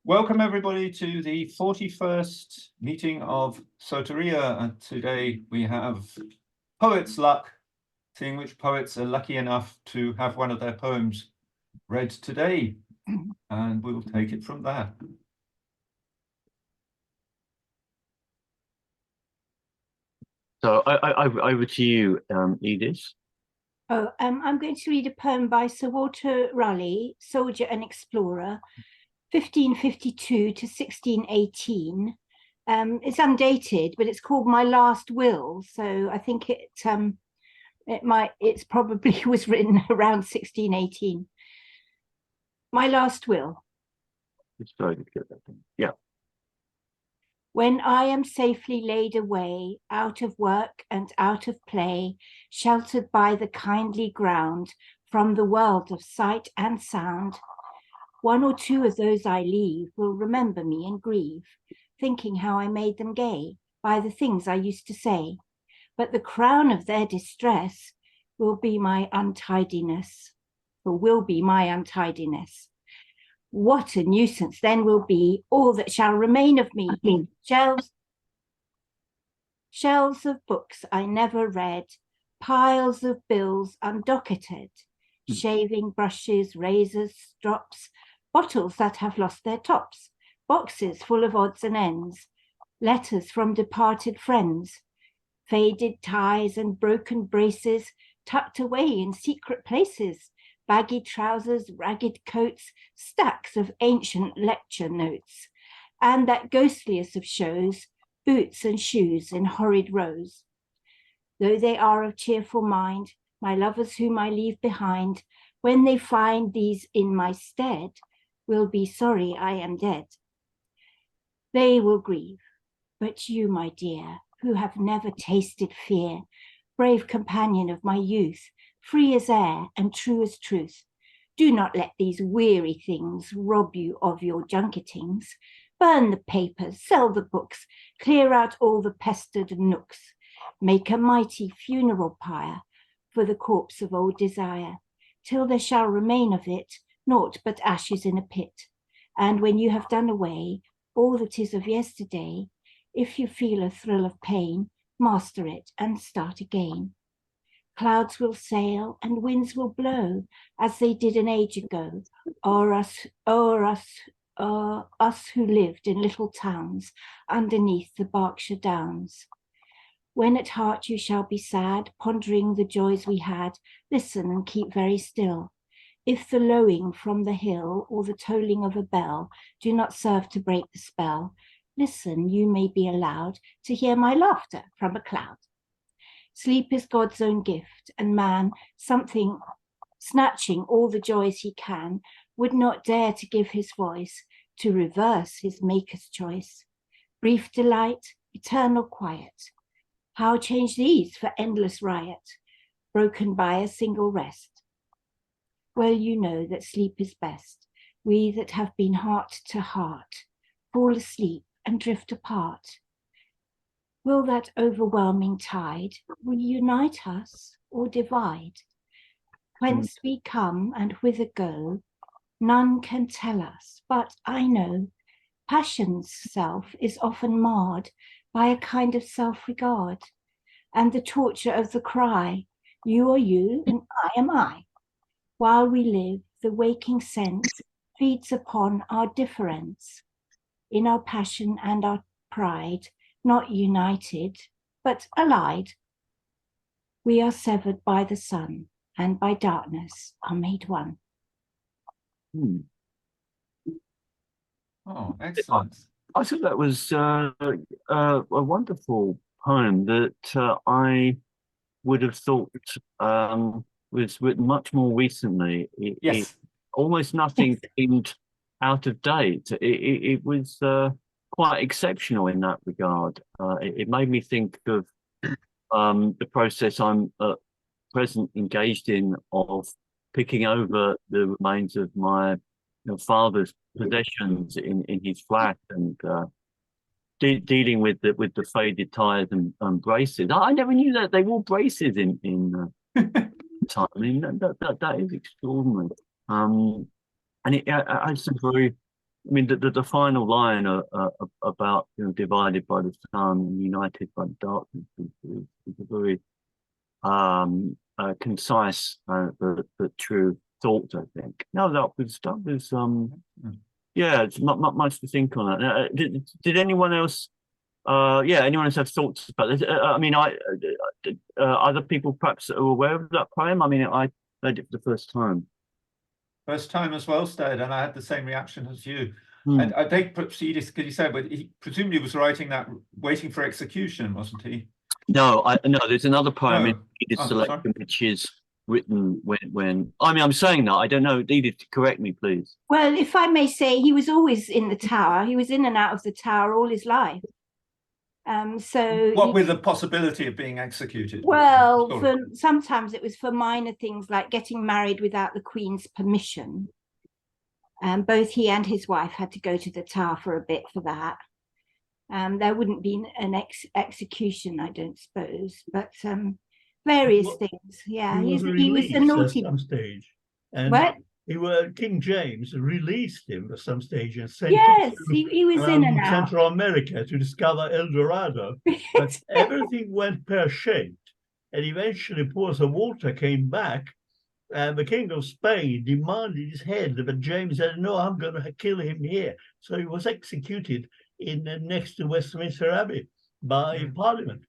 Welcome everybody to the 41st meeting of Soteria, and today we have Poets' Luck, seeing which poets are lucky enough to have one of their poems read today, and we'll take it from there. So over to you, Edith. I'm going to read a poem by Sir Walter Raleigh, soldier and explorer, 1552 to 1618. It's undated, but it's called My Last Will. So I think it's probably was written around 1618. My Last Will. Sorry to get that thing. Yeah. When I am safely laid away, out of work and out of play, sheltered by the kindly ground, from the world of sight and sound, one or two of those I leave will remember me and grieve, thinking how I made them gay by the things I used to say. But the crown of their distress will be my untidiness, or will be my untidiness. What a nuisance then will be all that shall remain of me. Shelves of books I never read, piles of bills undocketed, shaving brushes, razors, strops, bottles that have lost their tops, boxes full of odds and ends, letters from departed friends, faded ties and broken braces tucked away in secret places, baggy trousers, ragged coats, stacks of ancient lecture notes, and that ghostliest of shows, boots and shoes in horrid rows. Though they are of cheerful mind, my lovers whom I leave behind, when they find these in my stead, will be sorry I am dead. They will grieve, but you, my dear, who have never tasted fear, brave companion of my youth, free as air and true as truth, do not let these weary things rob you of your junketings. Burn the papers, sell the books, clear out all the pestered nooks, make a mighty funeral pyre for the corpse of old desire, till there shall remain of it naught but ashes in a pit. And when you have done away all that is of yesterday, if you feel a thrill of pain, master it and start again. Clouds will sail and winds will blow as they did an age ago, o'er us who lived in little towns underneath the Berkshire Downs. When at heart you shall be sad, pondering the joys we had, listen and keep very still. If the lowing from the hill or the tolling of a bell do not serve to break the spell, listen, you may be allowed to hear my laughter from a cloud. Sleep is God's own gift, and man, something snatching all the joys he can, would not dare to give his voice to reverse his maker's choice. Brief delight, eternal quiet. How change these for endless riot, broken by a single rest? Well, you know that sleep is best. We that have been heart to heart fall asleep and drift apart. Will that overwhelming tide reunite us or divide? Whence we come and whither go, none can tell us, but I know passion's self is often marred by a kind of self-regard, and the torture of the cry, you are you and I am I. While we live, the waking sense feeds upon our difference, in our passion and our pride, not united, but allied. We are severed by the sun, and by darkness are made one. Oh, excellent. I thought that was a wonderful poem that I would have thought was written much more recently. Yes. Almost nothing seemed out of date. It was quite exceptional in that regard. It made me think of the process I'm at present engaged in of picking over the remains of my father's possessions in his flat and dealing with the faded tires and braces. I never knew that they wore braces in time. I mean that is extraordinary. And it had some very I mean, the final line about divided by the sun and united by the darkness is a very concise but true thought, I think. No, yeah, it's much to think on that. Did anyone else? Anyone else have thoughts about this? I mean, other people perhaps are aware of that poem. I mean, I read it for the first time. First time as well, Stead, and I had the same reaction as you. Hmm. And I think perhaps because you said, but he presumably was writing that waiting for execution, wasn't he? No, there's another poem in No. Edith's Oh, selection sorry. which is written when I mean I'm saying that I don't know. Edith, correct me, please. Well, if I may say, he was always in the tower. He was in and out of the tower all his life. So What with the possibility of being executed? well, Sort of. sometimes it was for minor things like getting married without the Queen's permission. Both he and his wife had to go to the tower for a bit for that. There wouldn't be an execution, I don't suppose, but various things. Yeah, he was he was a released naughty. at some stage, and What? King James released him at some stage and sent Yes, him he was in and out. Central America to discover El Dorado. But everything went pear-shaped, and eventually poor Sir Walter came back, and the King of Spain demanded his head, but James said, "No, I'm going to kill him here." So he was executed in next to Westminster Abbey by Parliament.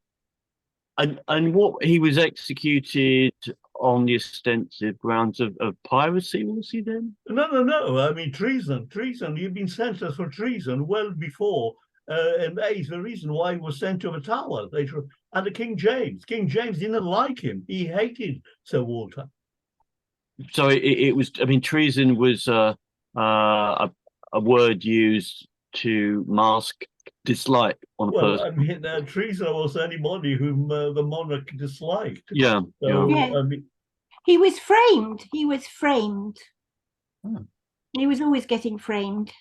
And what he was executed on the extensive grounds of piracy, was he then? No. I mean, treason. You've been sentenced for treason well before. And that is the reason why he was sent to the Tower later. And King James didn't like him. He hated Sir Walter. So it was, I mean, treason was a word used to mask dislike on a person. I mean, treason was anybody whom the monarch disliked. Yeah. So, Yeah. I mean, He was framed. Hmm. He was always getting framed.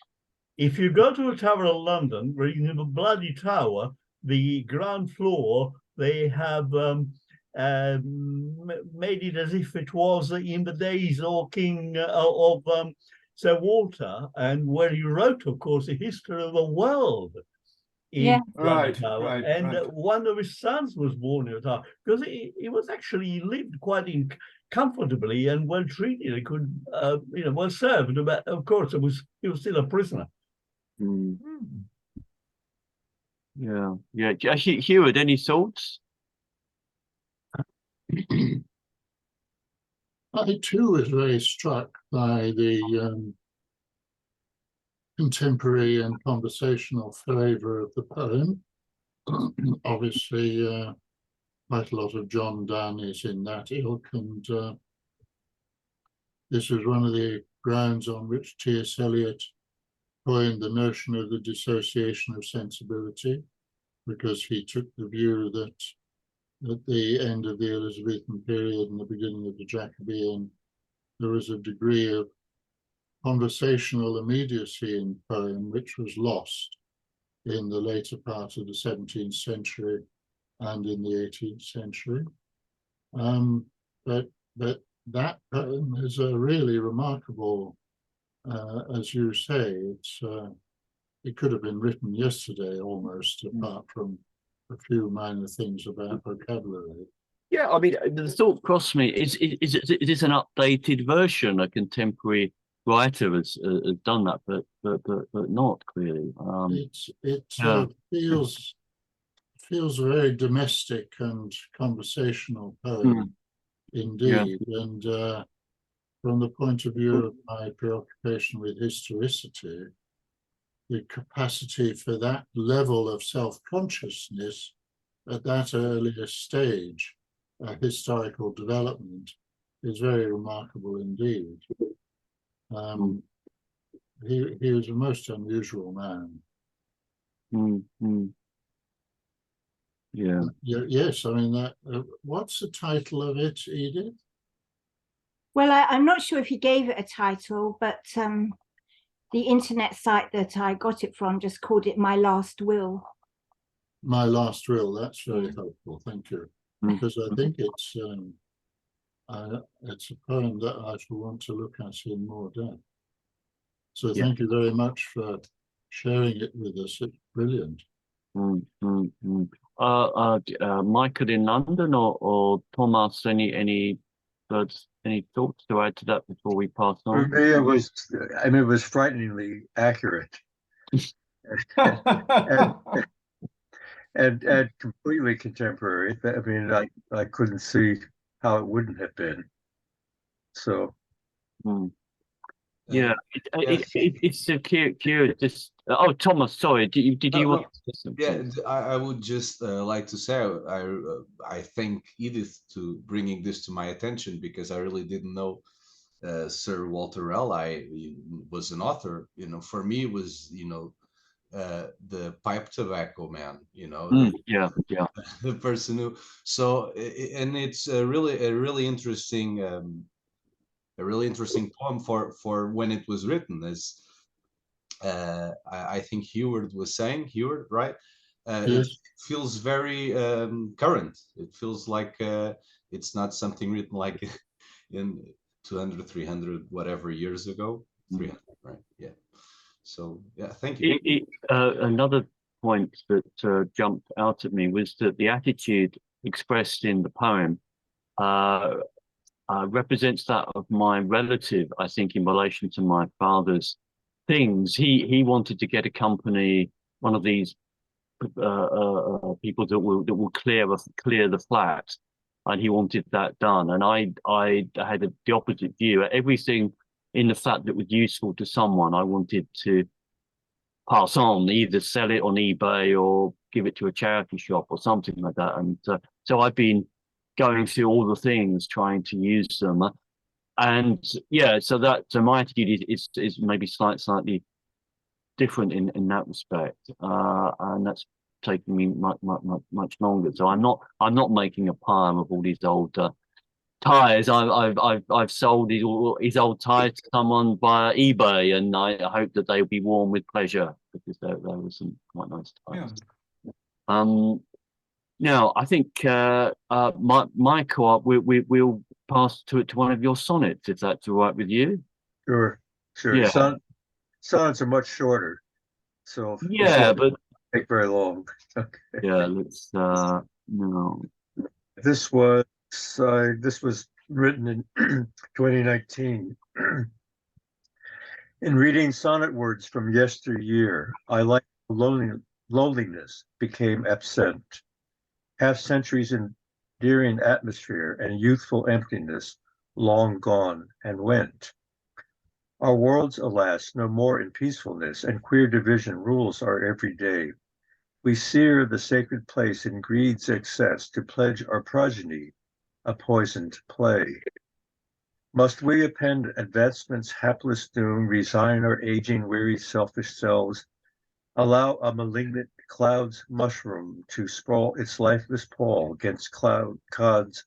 if you go to the Tower of London, in the Bloody Tower, the ground floor, they have made it as if it was in the days of Sir Walter, and where he wrote, of course, the history of the world. Yeah. Right. And one of his sons was born in the tower, because he lived quite comfortably and well treated. He could, well served. But of course, he was still a prisoner. Mm. Yeah. Heward, any thoughts? I too was very struck by the contemporary and conversational flavour of the poem. Obviously, quite a lot of John Donne is in that ilk, and this was one of the grounds on which T.S. Eliot coined the notion of the dissociation of sensibility, because he took the view that at the end of the Elizabethan period and the beginning of the Jacobean, there was a degree of conversational immediacy in poem which was lost in the later part of the 17th century and in the 18th century. But that poem is a really remarkable, as you say, it could have been written yesterday almost, apart from a few minor things about vocabulary. Yeah, I mean, the thought crossed me, is this an updated version? A contemporary writer has done that, but not clearly. It feels a very domestic and conversational poem indeed. Yeah. And from the point of view of my preoccupation with historicity, the capacity for that level of self-consciousness at that earlier stage, historical development, is very remarkable indeed. He was a most unusual man. Yeah. Yes, I mean, what's the title of it, Edith? Well, I'm not sure if he gave it a title, but the internet site that I got it from just called it My Last Will. My Last Will, that's very helpful, thank you. Because I think it's a poem that I shall want to look at in more depth. So Yeah. thank you very much for sharing it with us. It's brilliant. Michael in London or Thomas, any thoughts to add to that before we pass For on? me, it was frighteningly accurate and completely contemporary. I mean, I couldn't see how it wouldn't have been. So, Yeah, Yes. it's a curious. Just Thomas, sorry, did you No, want no. to say something? Yeah, I would just like to say I thank Edith to bringing this to my attention, because I really didn't know Sir Walter Raleigh was an author. You know, for me it was the pipe tobacco man. You know, Yeah. the person who. So and it's a really interesting poem for when it was written, as I think Heward was saying, right? It Yes. feels very current. It feels like it's not something written like in 200, 300, whatever years ago. 300, right? Yeah. So yeah, thank you. Another point that jumped out at me was that the attitude expressed in the poem represents that of my relative, I think, in relation to my father's things. He wanted to get a company, one of these people that will clear the flat, and he wanted that done. And I had the opposite view. Everything in the flat that was useful to someone, I wanted to pass on, either sell it on eBay or give it to a charity shop or something like that. And so I've been going through all the things, trying to use them. And yeah, so my attitude is maybe slightly different in that respect. And that's taking me much longer. So I'm not making a pile of all these old tires. I've sold his old tires to someone via eBay, and I hope that they'll be worn with pleasure, because there were some quite nice tires. Yeah. Now I think Michael, we'll pass to one of your sonnets, if that's all right with you. sure. Yeah. Sonnets are much shorter, so Yeah, but take very long. Okay. yeah, let's no. This was written in 2019. In reading sonnet words from yesteryear, I like loneliness became absent. Half centuries endearing atmosphere and youthful emptiness long gone and went. Our worlds, alas, no more in peacefulness, and queer division rules our every day. We sear the sacred place in greed's excess to pledge our progeny a poisoned play. Must we append advancement's hapless doom, resign our aging, weary, selfish selves, allow a malignant cloud's mushroom to sprawl its lifeless pall against gods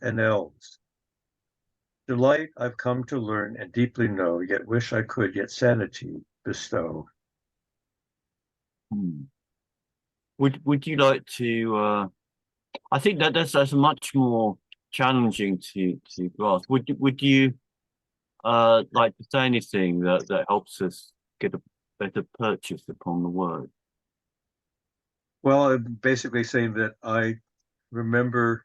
and elves? Delight I've come to learn and deeply know, yet wish I could yet sanity bestow. Would you like to? I think that's much more challenging to grasp. Would you like to say anything that helps us get a better purchase upon the word? Well, I'm basically saying that I remember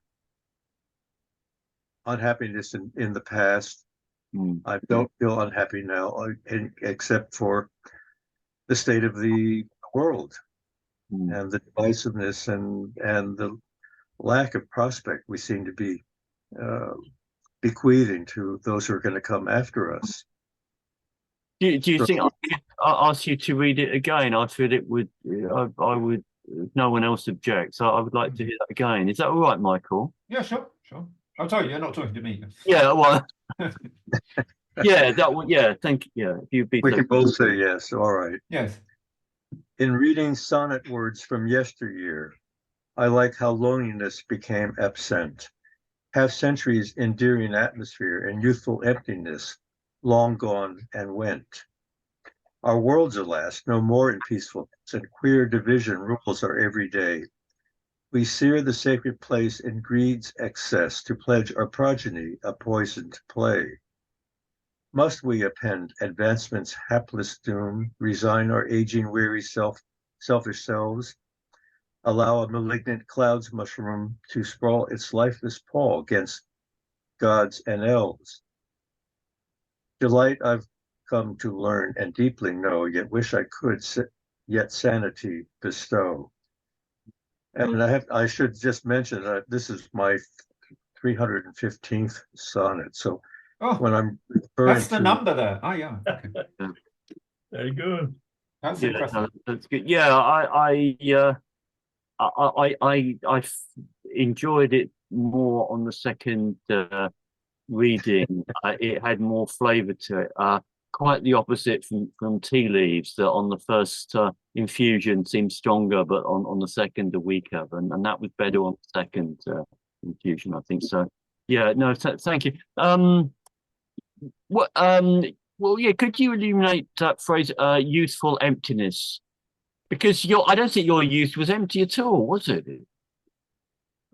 unhappiness in the past. I don't feel unhappy now, except for the state of the world and the divisiveness and the lack of prospect we seem to be bequeathing to those who are going to come after us. Do you think I'll ask you to read it again? I feel it would. I would. If no one else objects, I would like to hear that again. Is that all right, Michael? Yeah, sure. I'm sorry, you're not talking to me. Yeah, well, yeah, thank you. Yeah, if you'd be We so can both say yes. All right. Yes. In reading sonnet words from yesteryear, I like how loneliness became absent. Half centuries endearing atmosphere and youthful emptiness long gone and went. Our worlds, alas, no more in peacefulness, and queer division rules our every day. We sear the sacred place in greed's excess to pledge our progeny a poisoned play. must we append advancement's hapless doom, resign our aging, weary selfish selves, allow a malignant cloud's mushroom to sprawl its lifeless paw against gods and elves? Delight I've come to learn and deeply know, yet wish I could yet sanity bestow. And I should just mention that this is my 315th sonnet. So Oh, when I'm referring that's the to number there. Oh, yeah. Okay. Very good. That's Yeah, impressive. no, that's good. Yeah, I enjoyed it more on the second reading. It had more flavour to it. Quite the opposite from Tea Leaves, that on the first infusion seemed stronger, but on the second, a weaker. And that was better on the second infusion, I think. So, yeah, no, thank you. What, well, yeah, could you illuminate that phrase, youthful emptiness? Because I don't think your youth was empty at all, was it?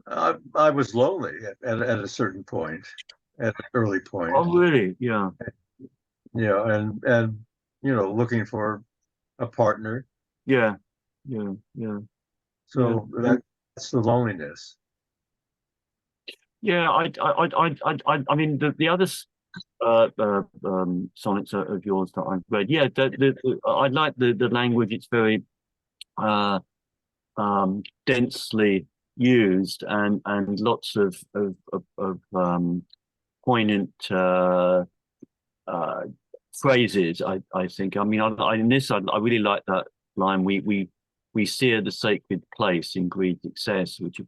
I was lonely at a certain point, at an early point. Oh, really? Yeah. Yeah, and looking for a partner. Yeah. So that's the loneliness. Yeah, I mean the other sonnets of yours that I've read. Yeah, I like the language. It's very densely used and lots of poignant phrases. I think. I mean, in this, I really like that line. We sear the sacred place in greed excess, which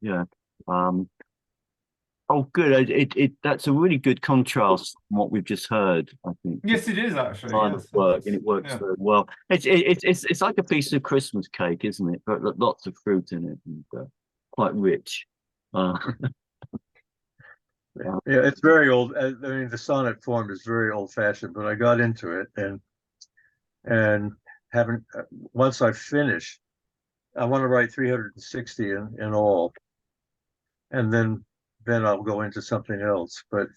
yeah. Oh, good. That's a really good contrast from what we've just heard, I think. Yes, it is actually. Line Yes, of work, and it works very well. It's like a piece of Christmas cake, isn't it? But lots of fruit in it and quite rich. Yeah, it's very old. I mean, the sonnet form is very old-fashioned, but I got into it and haven't. Once I finish, I want to write 360 in all, and then I'll go into something else. But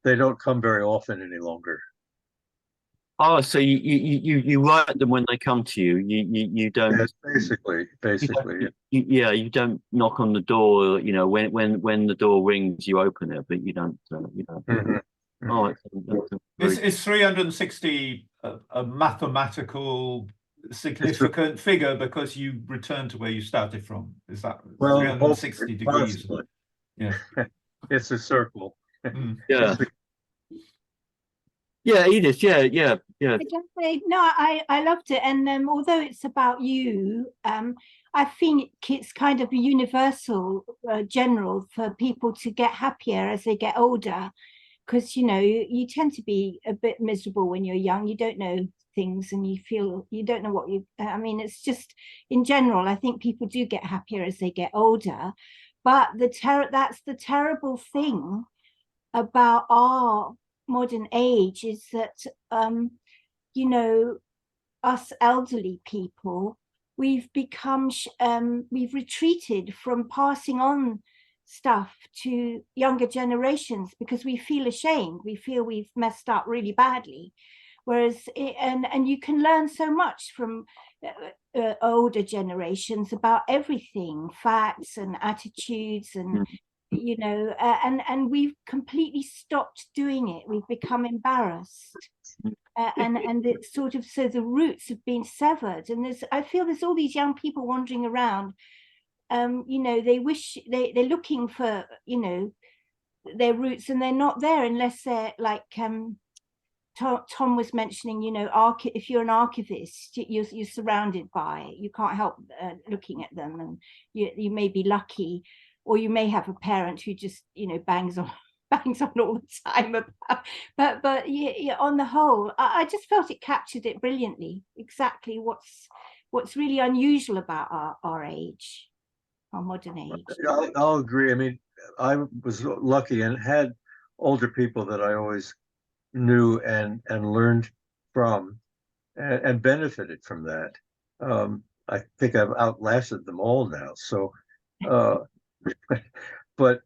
they don't come very often any longer. Oh, so you write them when they come to you. You don't. Yes, basically. You don't knock on the door. You know, when the door rings, you open it, but you don't. Oh, Is 360 a mathematical significant figure because you return to where you started from? Is that 360 degrees? Possibly. Yeah. It's a circle. Yeah. Yeah, Edith. Yeah. No, I loved it, and although it's about you, I think it's kind of a universal, general for people to get happier as they get older, because you tend to be a bit miserable when you're young. You don't know things, and you don't know what you. I mean, it's just in general. I think people do get happier as they get older, but that's the terrible thing about our modern age is that us elderly people, we've retreated from passing on stuff to younger generations because we feel ashamed. We feel we've messed up really badly, whereas and you can learn so much from older generations about everything, facts and attitudes and and we've completely stopped doing it. We've become embarrassed, and it's sort of, so the roots have been severed. And I feel there's all these young people wandering around. They wish they're looking for their roots, and they're not there unless they're like Tom was mentioning. If you're an archivist, you're surrounded by it. You can't help looking at them, and you may be lucky. Or you may have a parent who just, bangs on all the time. But on the whole, I just felt it captured it brilliantly. Exactly what's really unusual about our age, our modern age. I'll agree. I mean, I was lucky and had older people that I always knew and learned from and benefited from that. I think I've outlasted them all now. So. But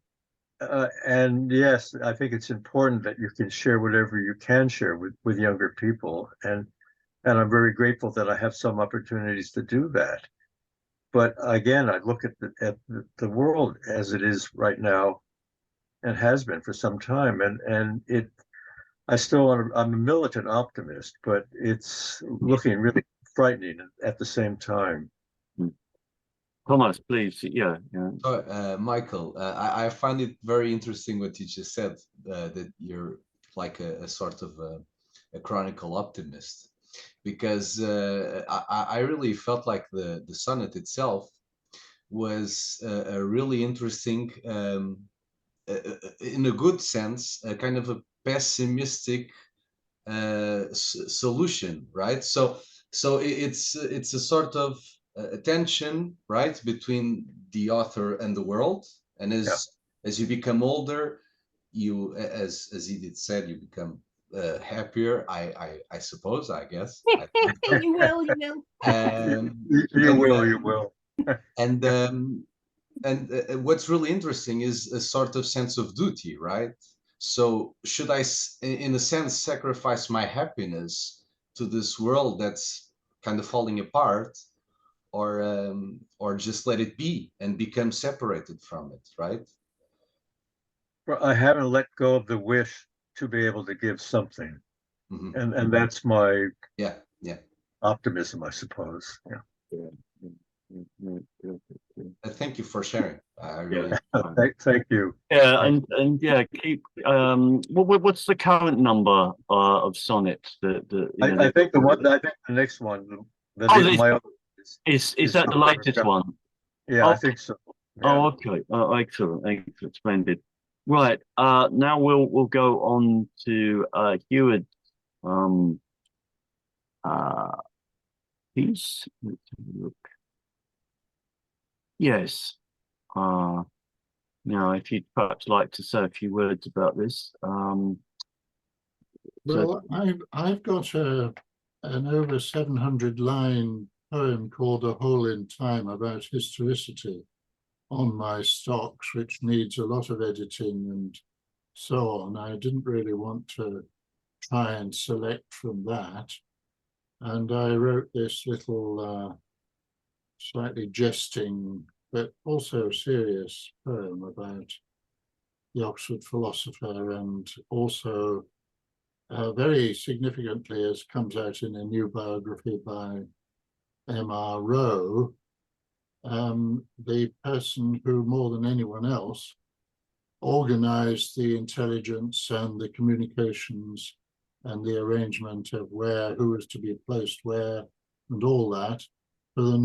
And yes, I think it's important that you can share whatever you can share with younger people. And I'm very grateful that I have some opportunities to do that. But again, I look at the world as it is right now and has been for some time. And I'm a militant optimist, but it's looking really frightening at the same time. Thomas, please. Yeah. So, Michael, I find it very interesting what you just said, that you're like a sort of a chronicle optimist, because I really felt like the sonnet itself was a really interesting, in a good sense, a kind of a pessimistic solution, right? So it's a sort of a tension, right, between the author and the world. And Yeah. as you become older, you, as Edith said, you become happier. I suppose, I guess. You will. Um, You will. and what's really interesting is a sort of sense of duty, right? So should I, in a sense, sacrifice my happiness to this world that's kind of falling apart, or just let it be and become separated from it, right? Well, I haven't let go of the wish to be able to give something. Mhm. And that's my Yeah. optimism, I suppose. Yeah. Thank you for sharing. I really. Thank you. Yeah, and yeah, keep. What's the current number of sonnets that I think the next one, my other is that the latest one? Yeah, I think so. Yeah. Oh, okay. Excellent, splendid. Right. Now we'll go on to Heward. Piece. Let's have a look. Yes. Now, if you'd perhaps like to say a few words about this. Well, I've got an over 700 line poem called A Hole in Time about historicity on my stocks, which needs a lot of editing and so on. I didn't really want to try and select from that. And I wrote this little slightly jesting, but also serious poem about the Oxford philosopher, and also very significantly, as comes out in a new biography by M.R. Rowe, the person who, more than anyone else, organized the intelligence and the communications and the arrangement of who was to be placed where and all that for the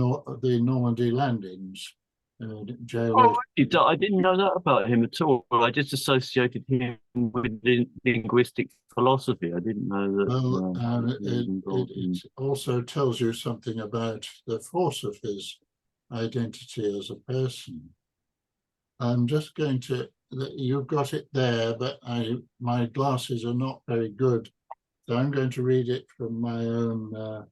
Normandy landings. I didn't know that about him at all. I just associated him with linguistic philosophy. I didn't know that. Well, it also tells you something about the force of his identity as a person. I'm just going to, you've got it there, but my glasses are not very good. So I'm going to read it from my own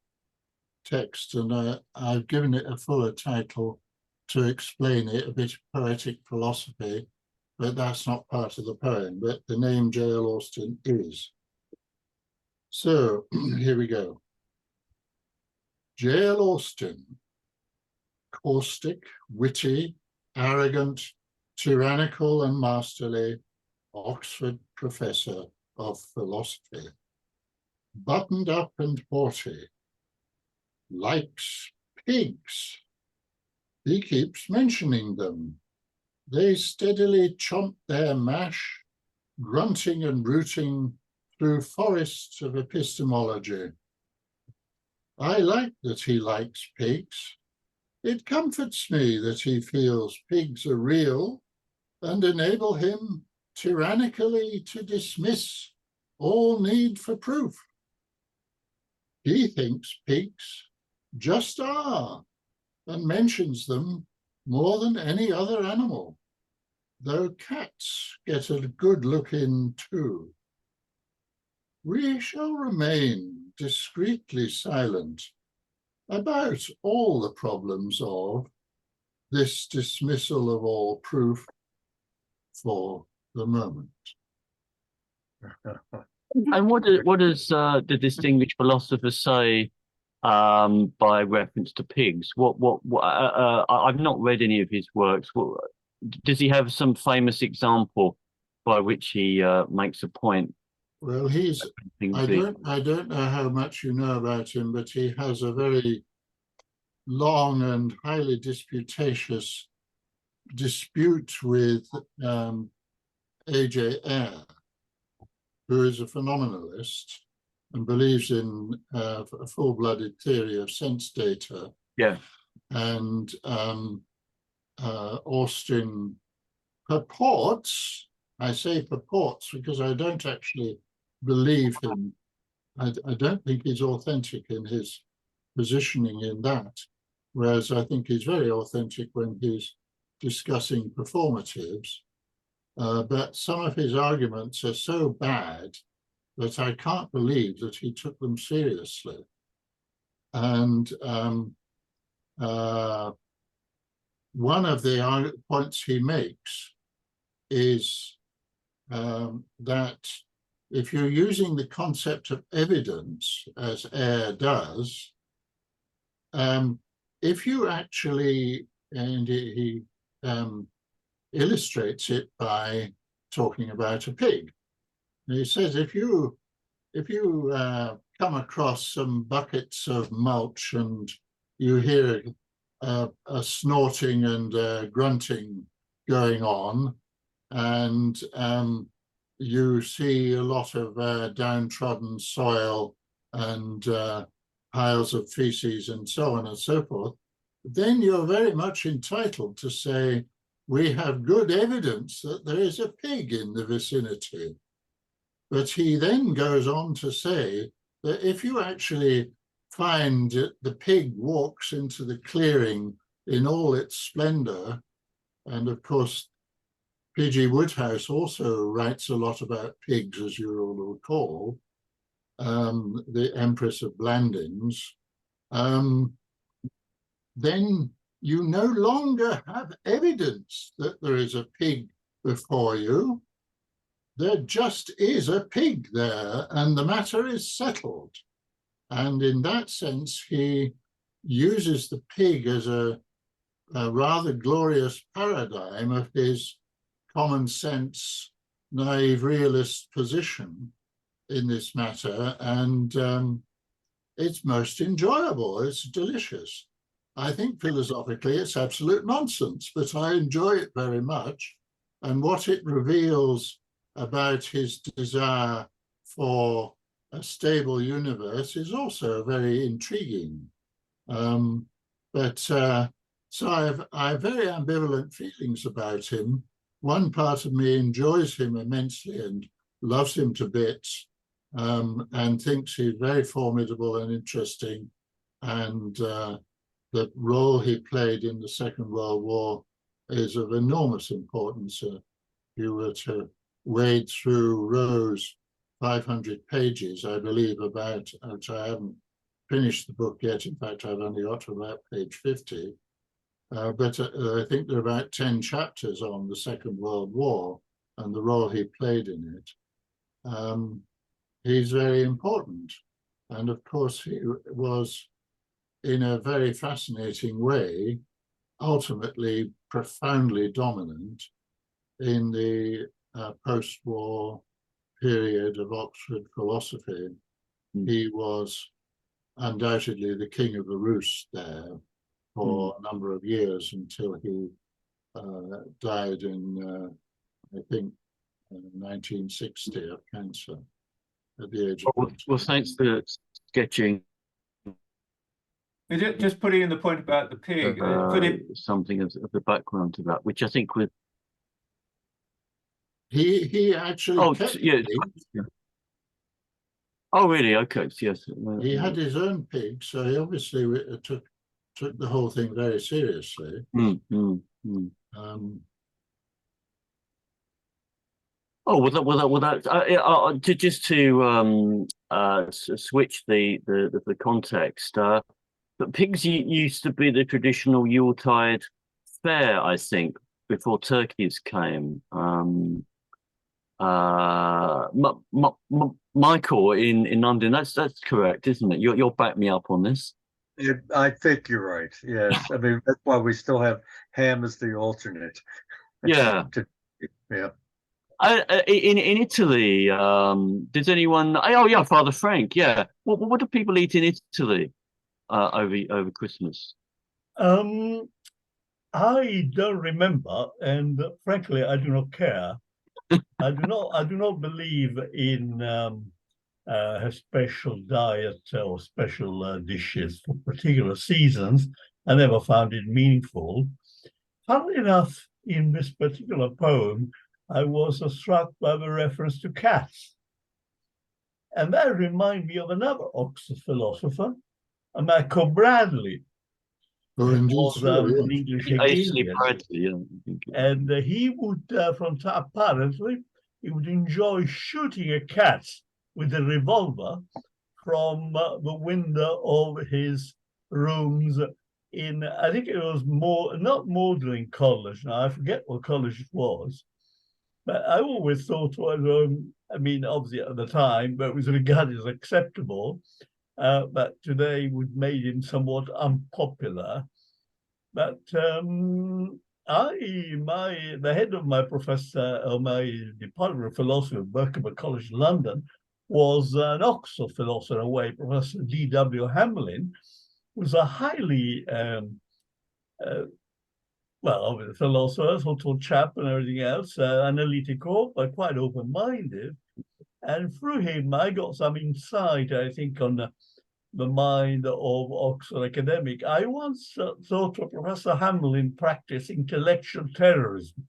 text, and I've given it a fuller title to explain it, a bit of poetic philosophy, but that's not part of the poem, but the name J.L. Austin is. So here we go. J.L. Austin, caustic, witty, arrogant, tyrannical and masterly, Oxford professor of philosophy, buttoned up and haughty, likes pigs. He keeps mentioning them. They steadily chomp their mash, grunting and rooting through forests of epistemology. I like that he likes pigs. It comforts me that he feels pigs are real and enable him tyrannically to dismiss all need for proof. He thinks pigs just are and mentions them more than any other animal, though cats get a good look in too. We shall remain discreetly silent about all the problems of this dismissal of all proof, for the moment. And what does the distinguished philosopher say by reference to pigs? I've not read any of his works. Does he have some famous example by which he makes a point? Well, I don't know how much you know about him, but he has a very long and highly disputatious dispute with A.J. Ayer, who is a phenomenalist and believes in a full-blooded theory of sense data. Yeah. And Austin purports, I say purports because I don't actually believe him. I don't think he's authentic in his positioning in that, whereas I think he's very authentic when he's discussing performatives. But some of his arguments are so bad that I can't believe that he took them seriously. And one of the points he makes is that if you're using the concept of evidence, as Ayer does, if you actually, and he illustrates it by talking about a pig. And he says, if you come across some buckets of mulch and you hear a snorting and grunting going on, and you see a lot of downtrodden soil and piles of feces and so on and so forth, then you're very much entitled to say, we have good evidence that there is a pig in the vicinity. But he then goes on to say that if you actually find the pig walks into the clearing in all its splendor, and of course, P.G. Wodehouse also writes a lot about pigs, as you will recall, the Empress of Blandings, then you no longer have evidence that there is a pig before you. There just is a pig there, and the matter is settled. And in that sense, he uses the pig as a rather glorious paradigm of his common sense, naive realist position in this matter. And it's most enjoyable. It's delicious. I think philosophically it's absolute nonsense, but I enjoy it very much. And what it reveals about his desire for a stable universe is also very intriguing. So I have very ambivalent feelings about him. One part of me enjoys him immensely and loves him to bits, and thinks he's very formidable and interesting. And the role he played in the Second World War is of enormous importance. If you were to wade through Rowe's 500 pages, I believe, about, which I haven't finished the book yet. In fact, I've only got to about page 50. But I think there are about 10 chapters on the Second World War and the role he played in it. He's very important. And of course, he was, in a very fascinating way, ultimately profoundly dominant in the post-war period of Oxford philosophy. He was undoubtedly the king of the roost there for a number of years until he died in, I think, 1960 of cancer at the age of. Well, thanks for sketching. Just putting in the point about the pig, Something of the background to that, which I think was. He actually. Oh, yeah. Oh, really? Okay. Yes. He had his own pig, so he obviously took the whole thing very seriously. To just to switch the context. But pigs used to be the traditional Yuletide fare, I think, before turkeys came. Michael in London. That's correct, isn't it? You'll back me up on this. I think you're right. Yes, I mean that's why we still have Ham as the alternate. Yeah. Yeah. In Italy, does anyone? Oh yeah, Father Frank. Yeah. What do people eat in Italy over Christmas? I don't remember, and frankly, I do not care. I do not believe in a special diet or special dishes for particular seasons. I never found it meaningful. Funnily enough, in this particular poem, I was struck by the reference to cats. And that reminded me of another Oxford philosopher, Michael Bradley, Oh, indeed, was so, an yes. English Ashley Hegelian. Bradley, yeah. I think. And he would, apparently, he would enjoy shooting a cat with a revolver from the window of his rooms in, I think it was not Magdalen College. Now, I forget what college it was. But I always thought, I mean, obviously at the time, but it was regarded as acceptable. But today would made him somewhat unpopular. But the head of my department of philosophy at Birkbeck College in London was an Oxford philosopher away, Professor D.W. Hamlin, was a highly a philosopher, sort of chap and everything else, analytical, but quite open-minded. And through him, I got some insight, I think, on the mind of Oxford academic. I once thought of Professor Hamlin practice intellectual terrorism,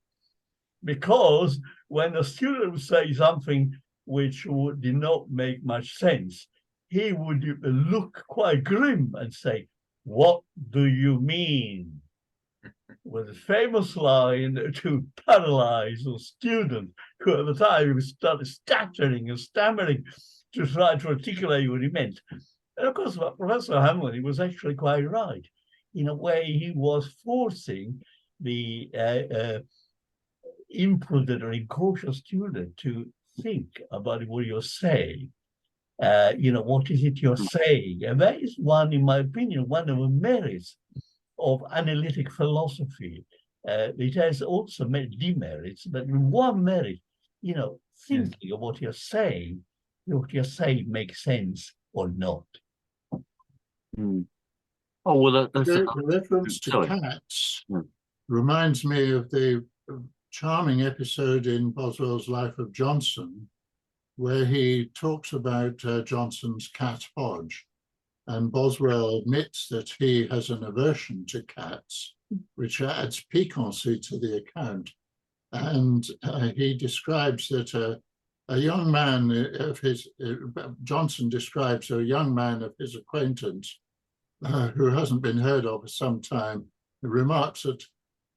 because when a student would say something which did not make much sense, he would look quite grim and say, "What do you mean?" with a famous line to paralyze a student who at the time started stuttering and stammering to try to articulate what he meant. And of course, Professor Hamlin, he was actually quite right. In a way, he was forcing the imprudent or incautious student to think about what you're saying. What is it you're saying? And that is one, in my opinion, one of the merits of analytic philosophy. It has also many demerits, but one merit, thinking of what you're saying makes sense or not. Mm. Oh, well, The reference to cats reminds me of the charming episode in Boswell's Life of Johnson, where he talks about Johnson's cat Hodge. And Boswell admits that he has an aversion to cats, which adds piquancy to the account. And he describes that a young man of his, Johnson describes a young man of his acquaintance who hasn't been heard of for some time, remarks that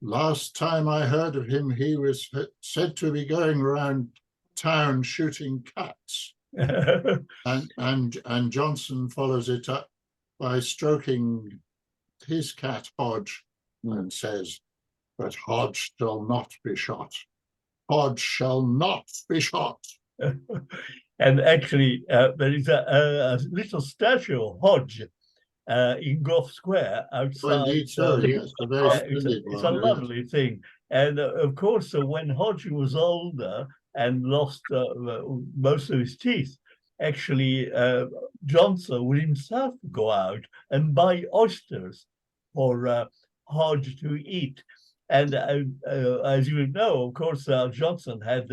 last time I heard of him, he was said to be going around town shooting cats. and Johnson follows it up by stroking his cat Hodge and says, "But Hodge shall not be shot. Hodge shall not be shot." And actually, there is a little statue of Hodge in Grove Square outside. Well, indeed, so yes, a very splendid it's a lovely thing. And of course, when Hodge was older and lost most of his teeth, actually, Johnson would himself go out and buy oysters for Hodge to eat. And as you know, of course, Johnson had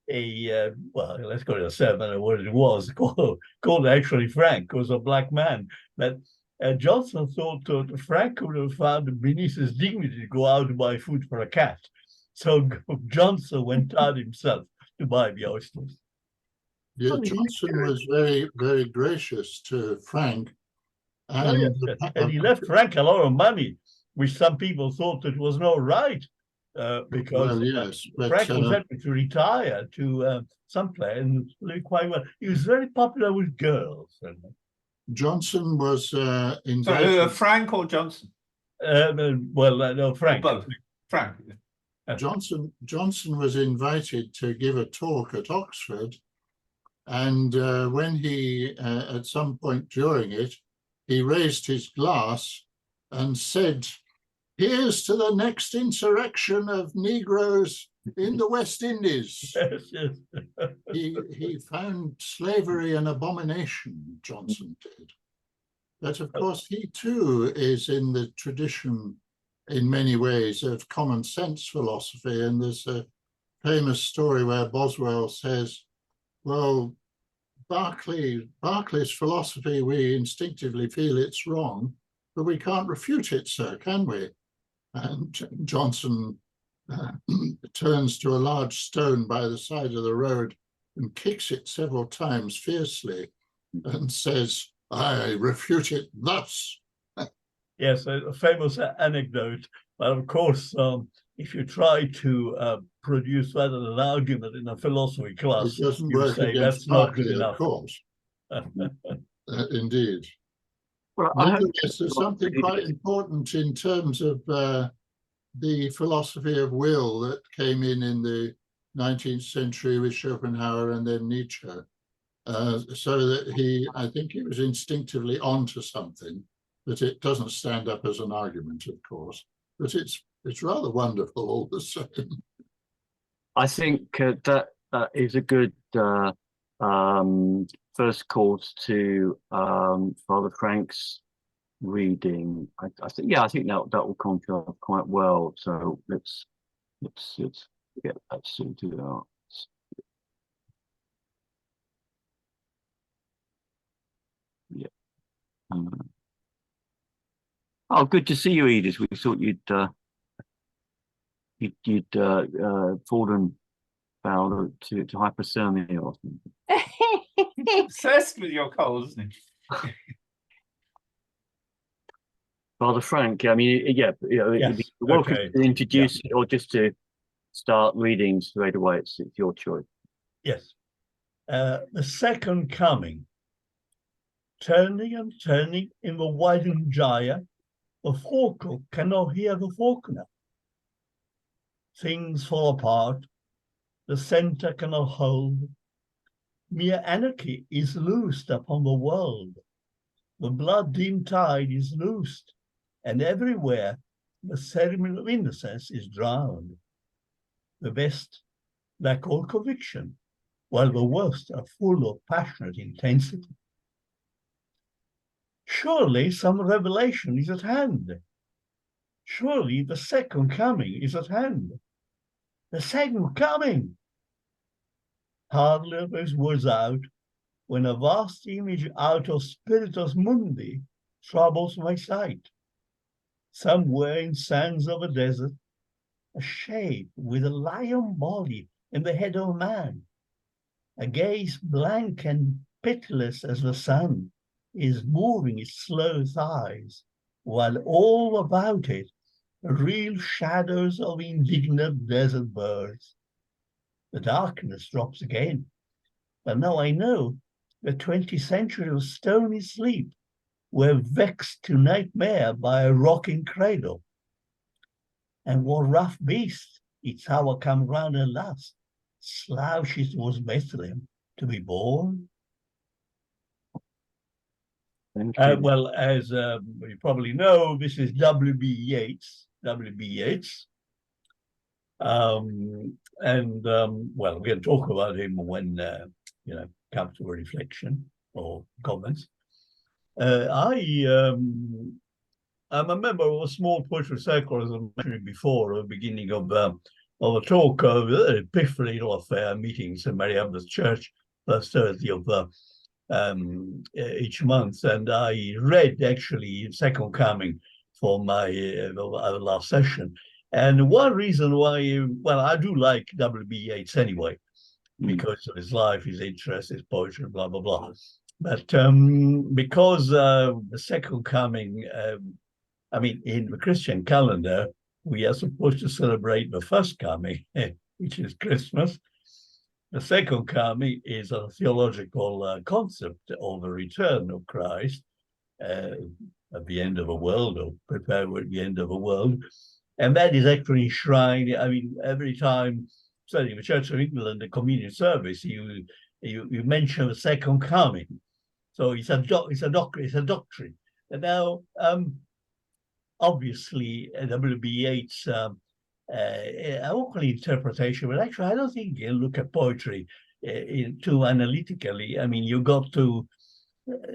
let's call it a seven or what it was, called actually Frank, was a black man. But Johnson thought Frank would have found beneath his dignity to go out to buy food for a cat. So Johnson went out himself to buy the oysters. Yeah, Johnson was very, very gracious to Frank. And he left Frank a lot of money, which some people thought it was not right, because Frank was happy to retire to some place and live quite well. He was very popular with girls. Johnson was invited. Frank or Johnson? No, Frank. Both. Frank. Johnson was invited to give a talk at Oxford, and when he, at some point during it, he raised his glass and said, "Here's to the next insurrection of Negroes in the West Indies." Yes, yes. He found slavery an abomination, Johnson did. But of course, he too is in the tradition, in many ways, of common sense philosophy. And there's a famous story where Boswell says, well, Berkeley's philosophy, we instinctively feel it's wrong, but we can't refute it, sir, can we? And Johnson turns to a large stone by the side of the road and kicks it several times fiercely and says, "I refute it thus." Yes, a famous anecdote. But of course, if you try to produce that as an argument in a philosophy class, It doesn't you work say against that's not good Berkeley, of enough. course. Indeed. Well, I hope Nevertheless, there's something quite important in terms of the philosophy of will that came in the 19th century with Schopenhauer and then Nietzsche. So that I think he was instinctively onto something, but it doesn't stand up as an argument, of course. But it's rather wonderful all the same. I think that is a good first course to Father Frank's reading. I think, yeah, I think that will conjure up quite well. So let's get that sorted out. Yeah. Oh, good to see you, Edith. We thought you'd fallen foul to hypothermia or something. He's obsessed with your cold, isn't he? Father Frank, I mean, yeah, Yes, you're welcome okay. to introduce it or just to start reading straight away. It's your choice. Yes. The second coming. Turning and turning in the widened gyre, the forkle cannot hear the falconer. Things fall apart, the centre cannot hold. Mere anarchy is loosed upon the world. The blood-dim tide is loosed, and everywhere the ceremony of innocence is drowned. The best lack all conviction, while the worst are full of passionate intensity. Surely some revelation is at hand. Surely the second coming is at hand. The second coming! Hardly are those words out when a vast image out of Spiritus Mundi troubles my sight. Somewhere in sands of a desert, a shape with a lion body and the head of a man, a gaze blank and pitiless as the sun, is moving its slow thighs, while all about it are real shadows of indignant desert birds. The darkness drops again, but now I know the 20th century of stony sleep were vexed to nightmare by a rocking cradle. And what rough beast, its hour come round at last, slouches towards Bethlehem to be born? Well, as you probably know, this is W.B. Yeats. W.B. Yeats. Well, we're going to talk about him when, comes to a reflection or comments. I'm a member of a small poetry circle, as I mentioned before, at the beginning of a talk of Epiphany affair meeting St. Mary Agnes Church, first Thursday of each month, and I read actually Second Coming for my last session. And one reason why, well, I do like W.B. Yeats anyway, because of his life, his interests, his poetry, blah, blah, blah. But because the Second Coming, I mean, in the Christian calendar, we are supposed to celebrate the First Coming, which is Christmas. The Second Coming is a theological concept of the return of Christ at the end of the world, or prepared at the end of the world. And that is actually enshrined. I mean, every time, certainly the Church of England, the communion service, you mention the second coming. So it's a doctrine. And now, obviously, W.B. Yeats, I won't call it interpretation, but actually, I don't think you look at poetry too analytically. I mean, you got to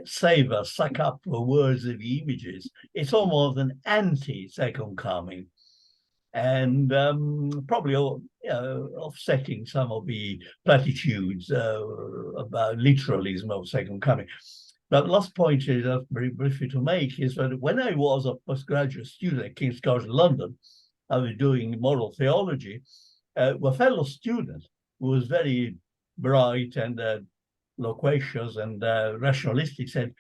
savor, suck up the words of the images. It's almost an anti-second coming, and probably offsetting some of the platitudes about literalism of second coming. But the last point is very briefly to make is that when I was a postgraduate student at King's College London, I was doing moral theology. A fellow student who was very bright and loquacious and rationalistic said,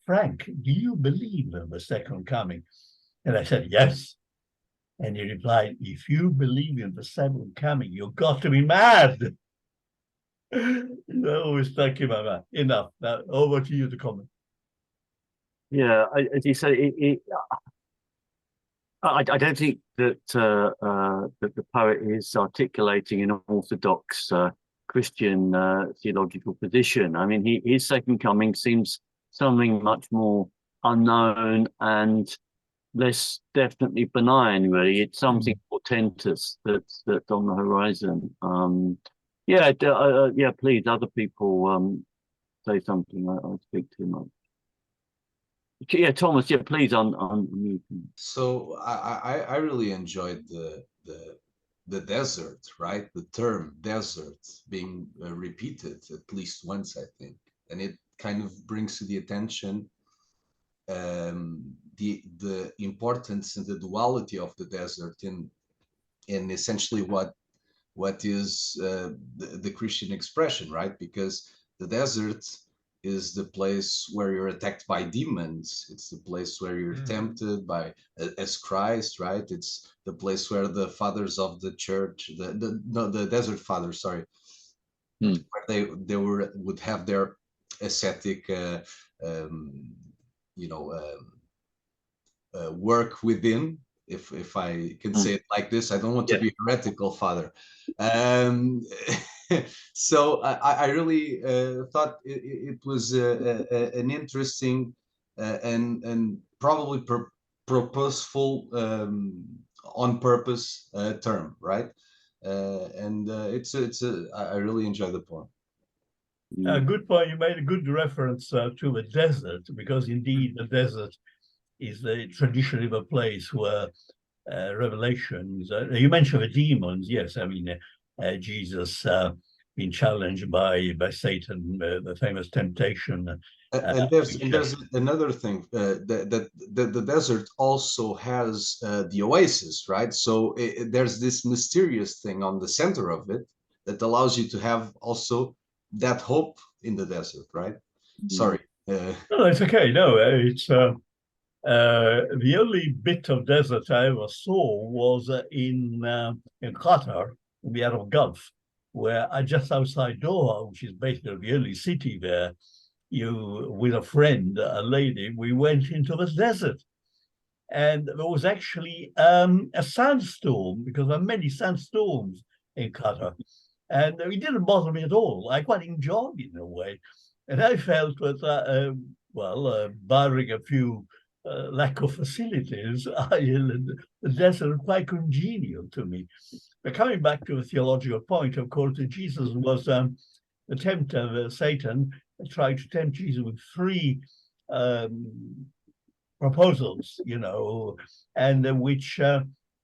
"Frank, do you believe in the second coming?" And I said, "Yes." And he replied, "If you believe in the second coming, you've got to be mad." That always stuck in my mind. Enough. Now, over to you to comment. Yeah, as you say, I don't think that that the poet is articulating an orthodox Christian theological position. I mean, his second coming seems something much more unknown and less definitely benign. Really, it's something portentous that's on the horizon. Yeah, yeah. Please, other people say something. I speak too much. Yeah, Thomas. Yeah, please unmute. So I really enjoyed the desert, right? The term desert being repeated at least once, I think, and it kind of brings to the attention the importance and the duality of the desert in essentially what is the Christian expression, right? Because the desert is the place where you're attacked by demons. It's the place where you're tempted by as Christ, right? It's the place where the fathers of the church, the desert fathers, sorry, where they would have their ascetic, work within. If I can say it like this, I don't want to be heretical, Father. So I really thought it was an interesting and probably purposeful, on purpose term, right? And I really enjoy the poem. Good point. You made a good reference to the desert, because indeed the desert is traditionally the place where revelations. You mentioned the demons. Yes, I mean Jesus being challenged by Satan, the famous temptation. And there's another thing that the desert also has the oasis, right? So there's this mysterious thing on the center of it that allows you to have also that hope in the desert, right? Sorry. No, it's okay. No, it's the only bit of desert I ever saw was in Qatar, in the Arab Gulf, where just outside Doha, which is basically the only city there, with a friend, a lady, we went into the desert. And there was actually a sandstorm, because there are many sandstorms in Qatar. And it didn't bother me at all. I quite enjoyed it in a way. And I felt that, barring a few lack of facilities, Ireland, the desert quite congenial to me. But coming back to the theological point, of course, Jesus was the tempter, Satan tried to tempt Jesus with three proposals, and which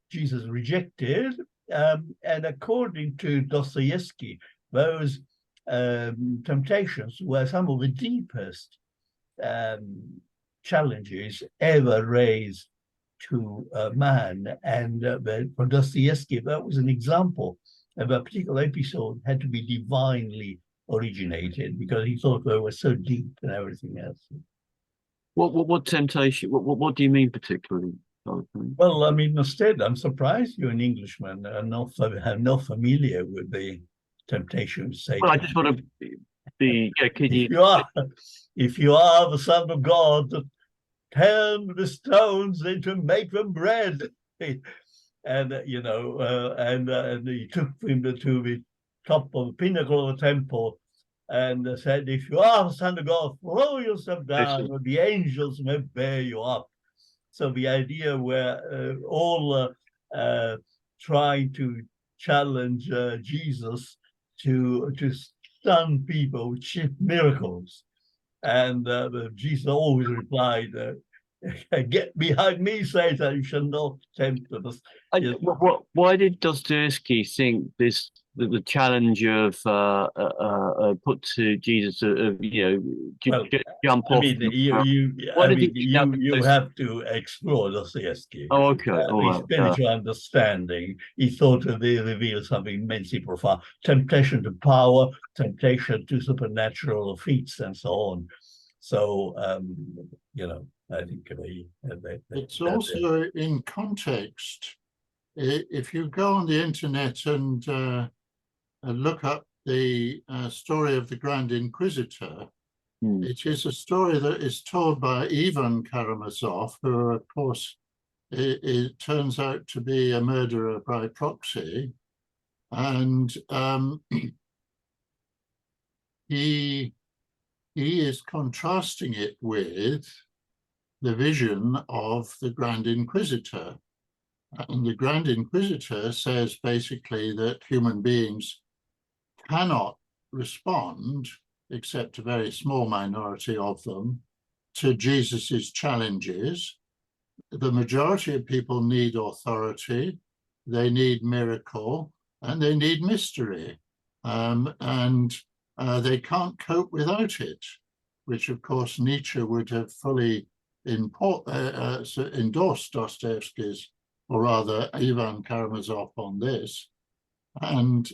Jesus rejected. And according to Dostoevsky, those temptations were some of the deepest challenges ever raised to man. And for Dostoevsky, that was an example of a particular episode had to be divinely originated, because he thought they were so deep and everything else. What temptation? What do you mean particularly? Well, I mean, instead, I'm surprised you're an Englishman and not familiar with the temptation of Satan. Well, I just want to be. Yeah, can you? If you are the Son of God, turn the stones into make them bread. and and he took him to the top of the pinnacle of the temple, and said, "If you are the Son of God, throw yourself down, and the angels may bear you up." So the idea where all trying to challenge Jesus to stun people with miracles, and Jesus always replied, "Get behind me, Satan! You shall not tempt us." Why did Dostoevsky think the challenge of put to Jesus jump I off? mean, you have to explore Dostoevsky. Oh, okay, all His right. spiritual understanding. He thought that they reveal something immensely profound: temptation to power, temptation to supernatural feats, and so on. So, I think it's also in context. If you go on the internet and look up the story of the Grand Inquisitor, it is a story that is told by Ivan Karamazov, who, of course, it turns out to be a murderer by proxy. And he is contrasting it with the vision of the Grand Inquisitor. And the Grand Inquisitor says basically that human beings cannot respond, except a very small minority of them, to Jesus's challenges. The majority of people need authority, they need miracle, and they need mystery. And they can't cope without it, which of course Nietzsche would have fully endorsed Dostoevsky's, or rather Ivan Karamazov, on this, and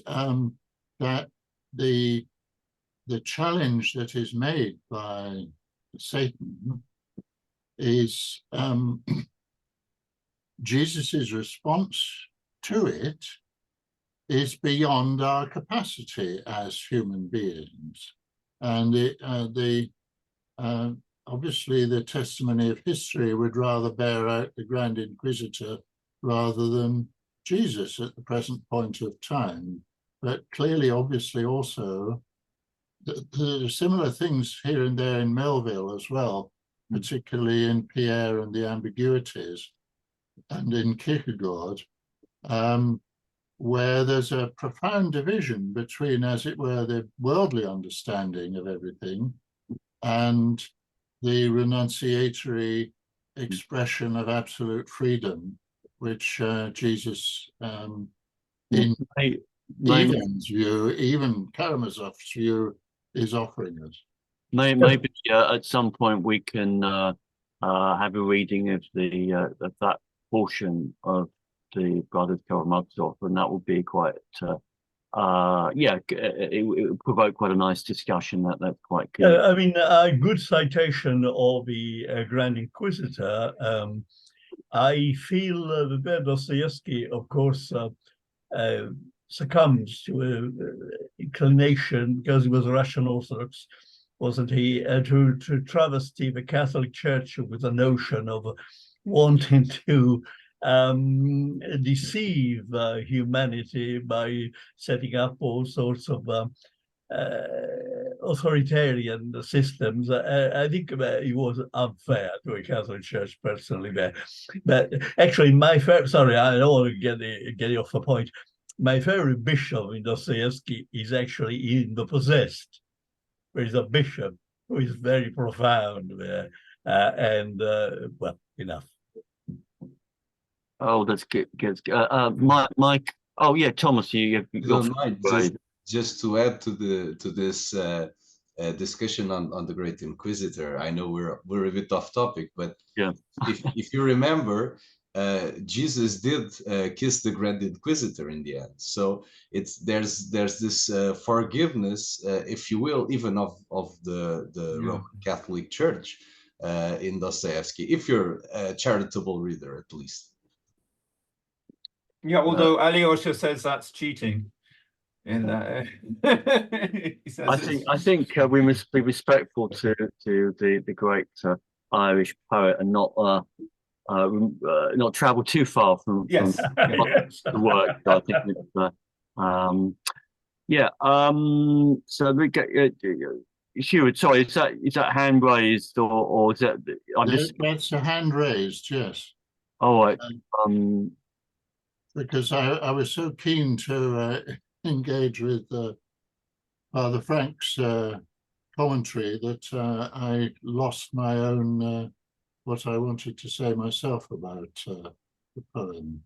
that the challenge that is made by Satan is Jesus's response to it is beyond our capacity as human beings, and obviously the testimony of history would rather bear out the Grand Inquisitor rather than Jesus at the present point of time. But clearly, obviously, also, there are similar things here and there in Melville as well, particularly in Pierre and the Ambiguities, and in Kierkegaard, where there's a profound division between, as it were, the worldly understanding of everything and the renunciatory expression of absolute freedom, which Jesus, in Ivan's view, even Karamazov's view, is offering us. Maybe at some point we can have a reading of of that portion of the Brothers Karamazov, and that would be quite it would provoke quite a nice discussion. That's quite good. I mean, a good citation of the Grand Inquisitor. I feel that Dostoevsky, of course, succumbs to an inclination, because he was Russian Orthodox, wasn't he, to travesty the Catholic Church with the notion of wanting to deceive humanity by setting up all sorts of authoritarian systems. I think he was unfair to the Catholic Church personally there. But actually, sorry, I don't want to get you off the point. My favorite bishop in Dostoevsky is actually in The Possessed, where he's a bishop who is very profound there. Well, enough. Oh, that's good. Mike. Oh yeah, Thomas, you don't mind, just to add to this discussion on the Great Inquisitor. I know we're a bit off topic, but yeah, if you remember, Jesus did kiss the Grand Inquisitor in the end. So there's this forgiveness, if you will, even of the Roman Catholic Church in Dostoevsky, if you're a charitable reader, at least. Yeah, although Alyosha says that's cheating. I think we must be respectful to the great Irish poet and not not travel too far from Yes. the work. I think it's, yeah. So we get Stuart, sorry, is that hand raised or is that I'm just That's a hand raised, yes. all right. Because I was so keen to engage with Father Frank's commentary that I lost my own what I wanted to say myself about the poem.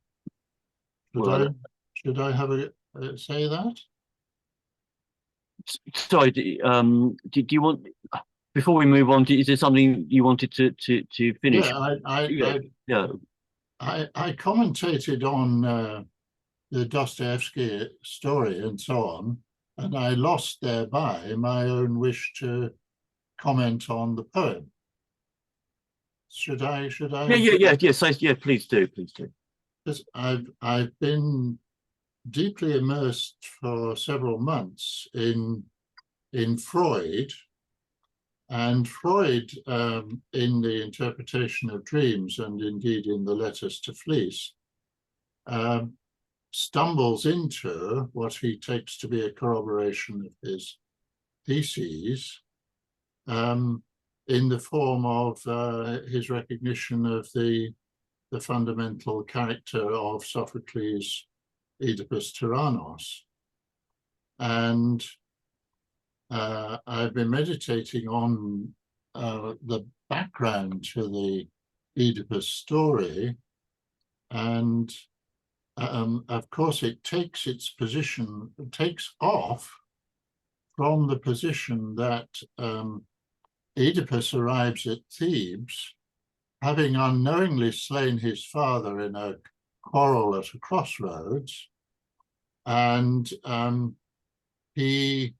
Should I have a say that? Sorry, do you want, before we move on, is there something you wanted to finish? Yeah, I commentated on the Dostoevsky story and so on, and I lost thereby my own wish to comment on the poem. Should I? Yeah, please do. Because I've been deeply immersed for several months in Freud, and Freud in the interpretation of dreams, and indeed in the letters to Fleece, stumbles into what he takes to be a corroboration of his theses in the form of his recognition of the fundamental character of Sophocles' Oedipus Tyrannos. And I've been meditating on the background to the Oedipus story, and of course it takes off from the position that Oedipus arrives at Thebes, having unknowingly slain his father in a quarrel at a crossroads, and the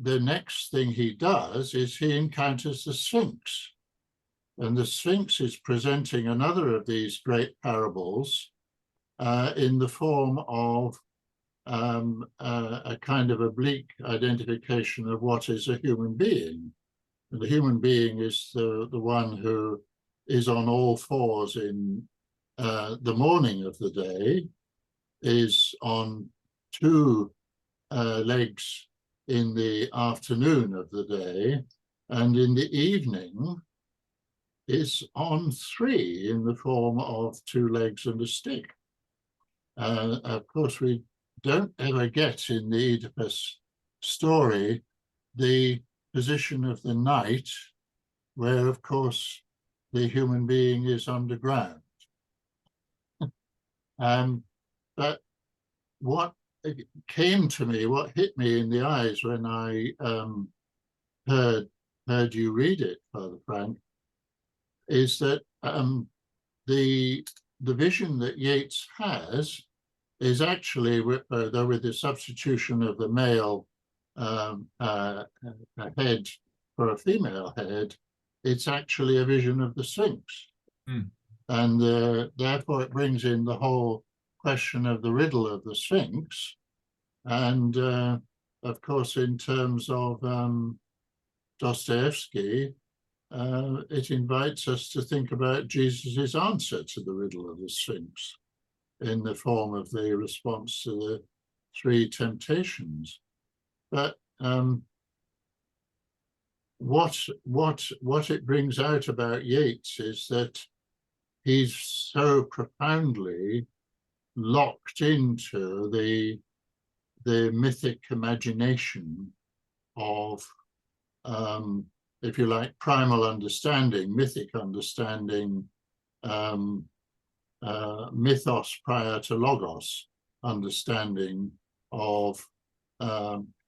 next thing he does is he encounters the Sphinx, and the Sphinx is presenting another of these great parables in the form of a kind of oblique identification of what is a human being. And the human being is the one who is on all fours in the morning of the day, is on two legs in the afternoon of the day, and in the evening is on three in the form of two legs and a stick. Of course, we don't ever get in the Oedipus story the position of the night, where, of course, the human being is underground. But what came to me, what hit me in the eyes when I heard you read it, Father Frank, is that the vision that Yeats has is actually, though with the substitution of the male head for a female head, it's actually a vision of the Sphinx. And therefore it brings in the whole question of the riddle of the Sphinx. And of course, in terms of Dostoevsky, it invites us to think about Jesus's answer to the riddle of the Sphinx in the form of the response to the three temptations. But what it brings out about Yeats is that he's so profoundly locked into the mythic imagination of, if you like, primal understanding, mythic understanding, mythos prior to logos understanding of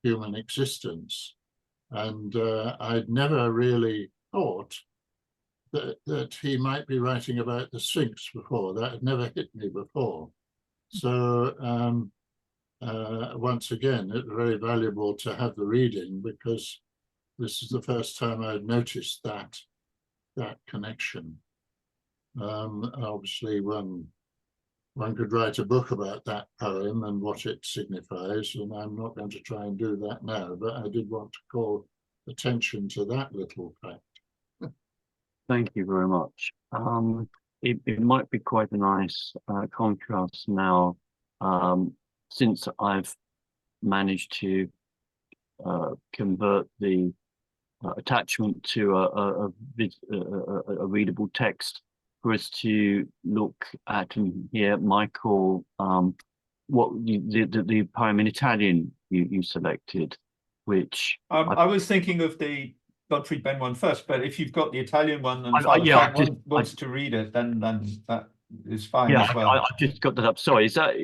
human existence. And I'd never really thought that he might be writing about the Sphinx before. That had never hit me before. So once again, it's very valuable to have the reading, because this is the first time I've noticed that connection. Obviously, one could write a book about that poem and what it signifies, and I'm not going to try and do that now, but I did want to call attention to that little fact. Thank you very much. It might be quite a nice contrast now, since I've managed to convert the attachment to a readable text for us to look at and hear. Michael, what the poem in Italian you selected, which I was thinking of the Gottfried Benn one first, but if you've got the Italian one and Father yeah, Frank wants to read it, then that is fine yeah, as well. I just got that up. Sorry, is that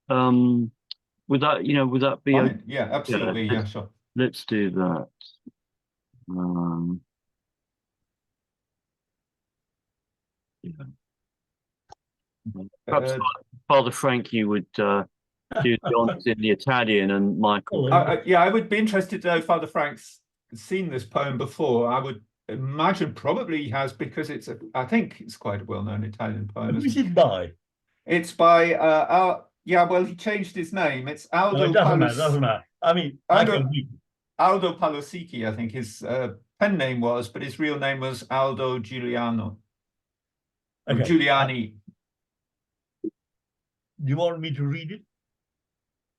would that be Fine. Yeah, absolutely. Yeah, sure. Let's do that. Yeah. Perhaps Father Frank, you would do the honors in the Italian, and Michael. Yeah, I would be interested to know if Father Frank's seen this poem before. I would imagine probably he has, because I think it's quite a well-known Italian poem. Who's it by? It's by yeah, well, he changed his name. It's Aldo No, it doesn't matter. I mean, I can read. Aldo Palosicchi, I think his pen name was, but his real name was Aldo Giuliano. Okay. Giuliani. Do you want me to read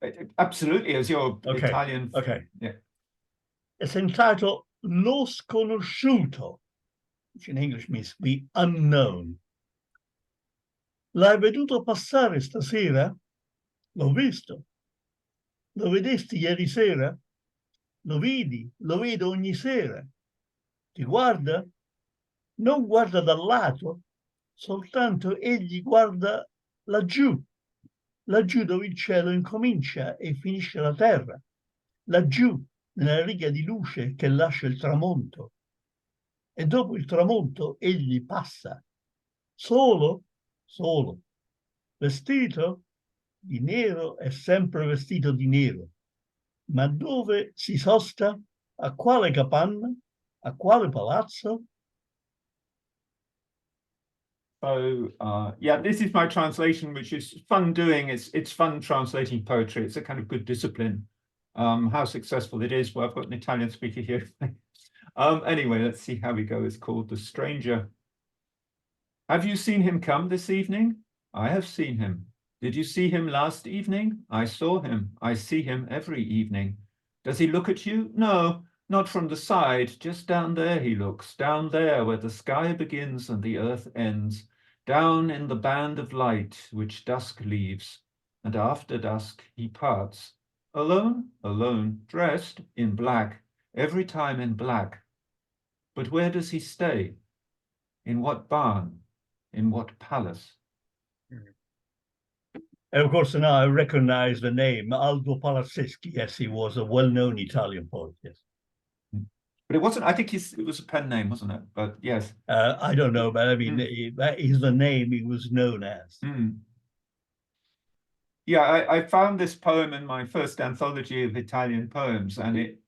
it? Absolutely, as your Italian. Okay. Yeah. It's entitled Lo Sconosciuto, which in English means the unknown. L'hai veduto passare stasera? L'ho visto. Lo vedesti ieri sera? Lo vidi, lo vedo ogni sera. Ti guarda? Non guarda dal lato, soltanto egli guarda laggiù dove il cielo incomincia e finisce la terra, laggiù nella riga di luce che lascia il tramonto. E dopo il tramonto egli passa, solo, vestito di nero e sempre vestito di nero. Ma dove si sosta? A quale capanna? A quale palazzo? So yeah, this is my translation, which is fun doing. It's fun translating poetry. It's a kind of good discipline. How successful it is, well, I've got an Italian speaker here. Anyway, let's see how we go. It's called The Stranger. Have you seen him come this evening? I have seen him. Did you see him last evening? I saw him. I see him every evening. Does he look at you? No, not from the side. Just down there he looks, down there where the sky begins and the earth ends, down in the band of light which dusk leaves. And after dusk he parts. Alone? Alone, dressed in black, every time in black. But where does he stay? In what barn? In what palace? And of course, now I recognize the name Aldo Palazeschi. Yes, he was a well-known Italian poet. Yes, but it wasn't. I think it was a pen name, wasn't it? But yes, I don't know, but I mean, that is the name he was known as. Yeah, I found this poem in my first anthology of Italian poems, and it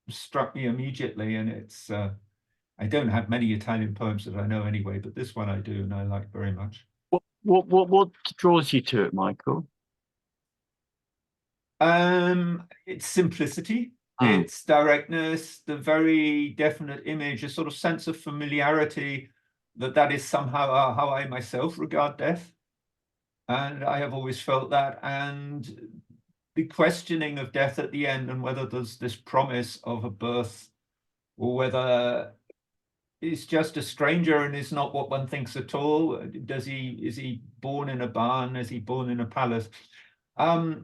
struck me immediately. And it's I don't have many Italian poems that I know anyway, but this one I do, and I like very much. What draws you to it, Michael? It's simplicity, it's directness, the very definite image, a sort of sense of familiarity that is somehow how I myself regard death. And I have always felt that, and the questioning of death at the end, and whether there's this promise of a birth, or whether is just a stranger and is not what one thinks at all. Is he born in a barn? Is he born in a palace? I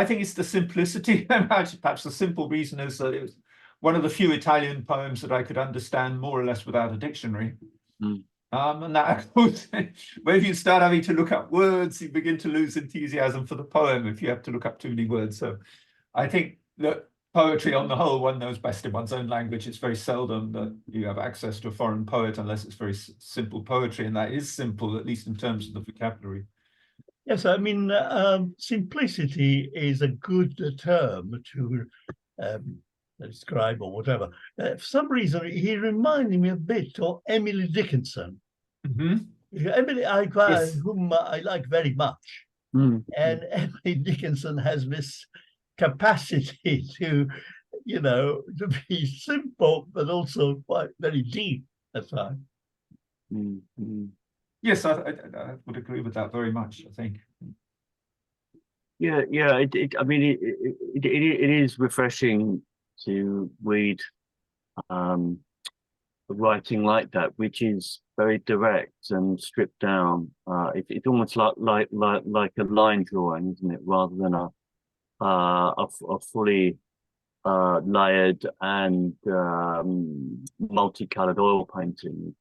think it's the simplicity. Perhaps the simple reason is that it was one of the few Italian poems that I could understand more or less without a dictionary. And that when you start having to look up words, you begin to lose enthusiasm for the poem if you have to look up too many words. So I think that poetry on the whole, one knows best in one's own language. It's very seldom that you have access to a foreign poet unless it's very simple poetry, and that is simple, at least in terms of the vocabulary. Yes, I mean, simplicity is a good term to describe or whatever. For some reason, he reminded me a bit of Emily Dickinson. Emily, whom I like very much. And Emily Dickinson has this capacity to, to be simple, but also quite very deep. That's right. Mm, mm. Yes, I would agree with that very much, I think. Yeah, yeah. I mean, it is refreshing to read um, writing like that, which is very direct and stripped down. It's almost like a line drawing, isn't it, rather than a fully layered and multicolored oil painting.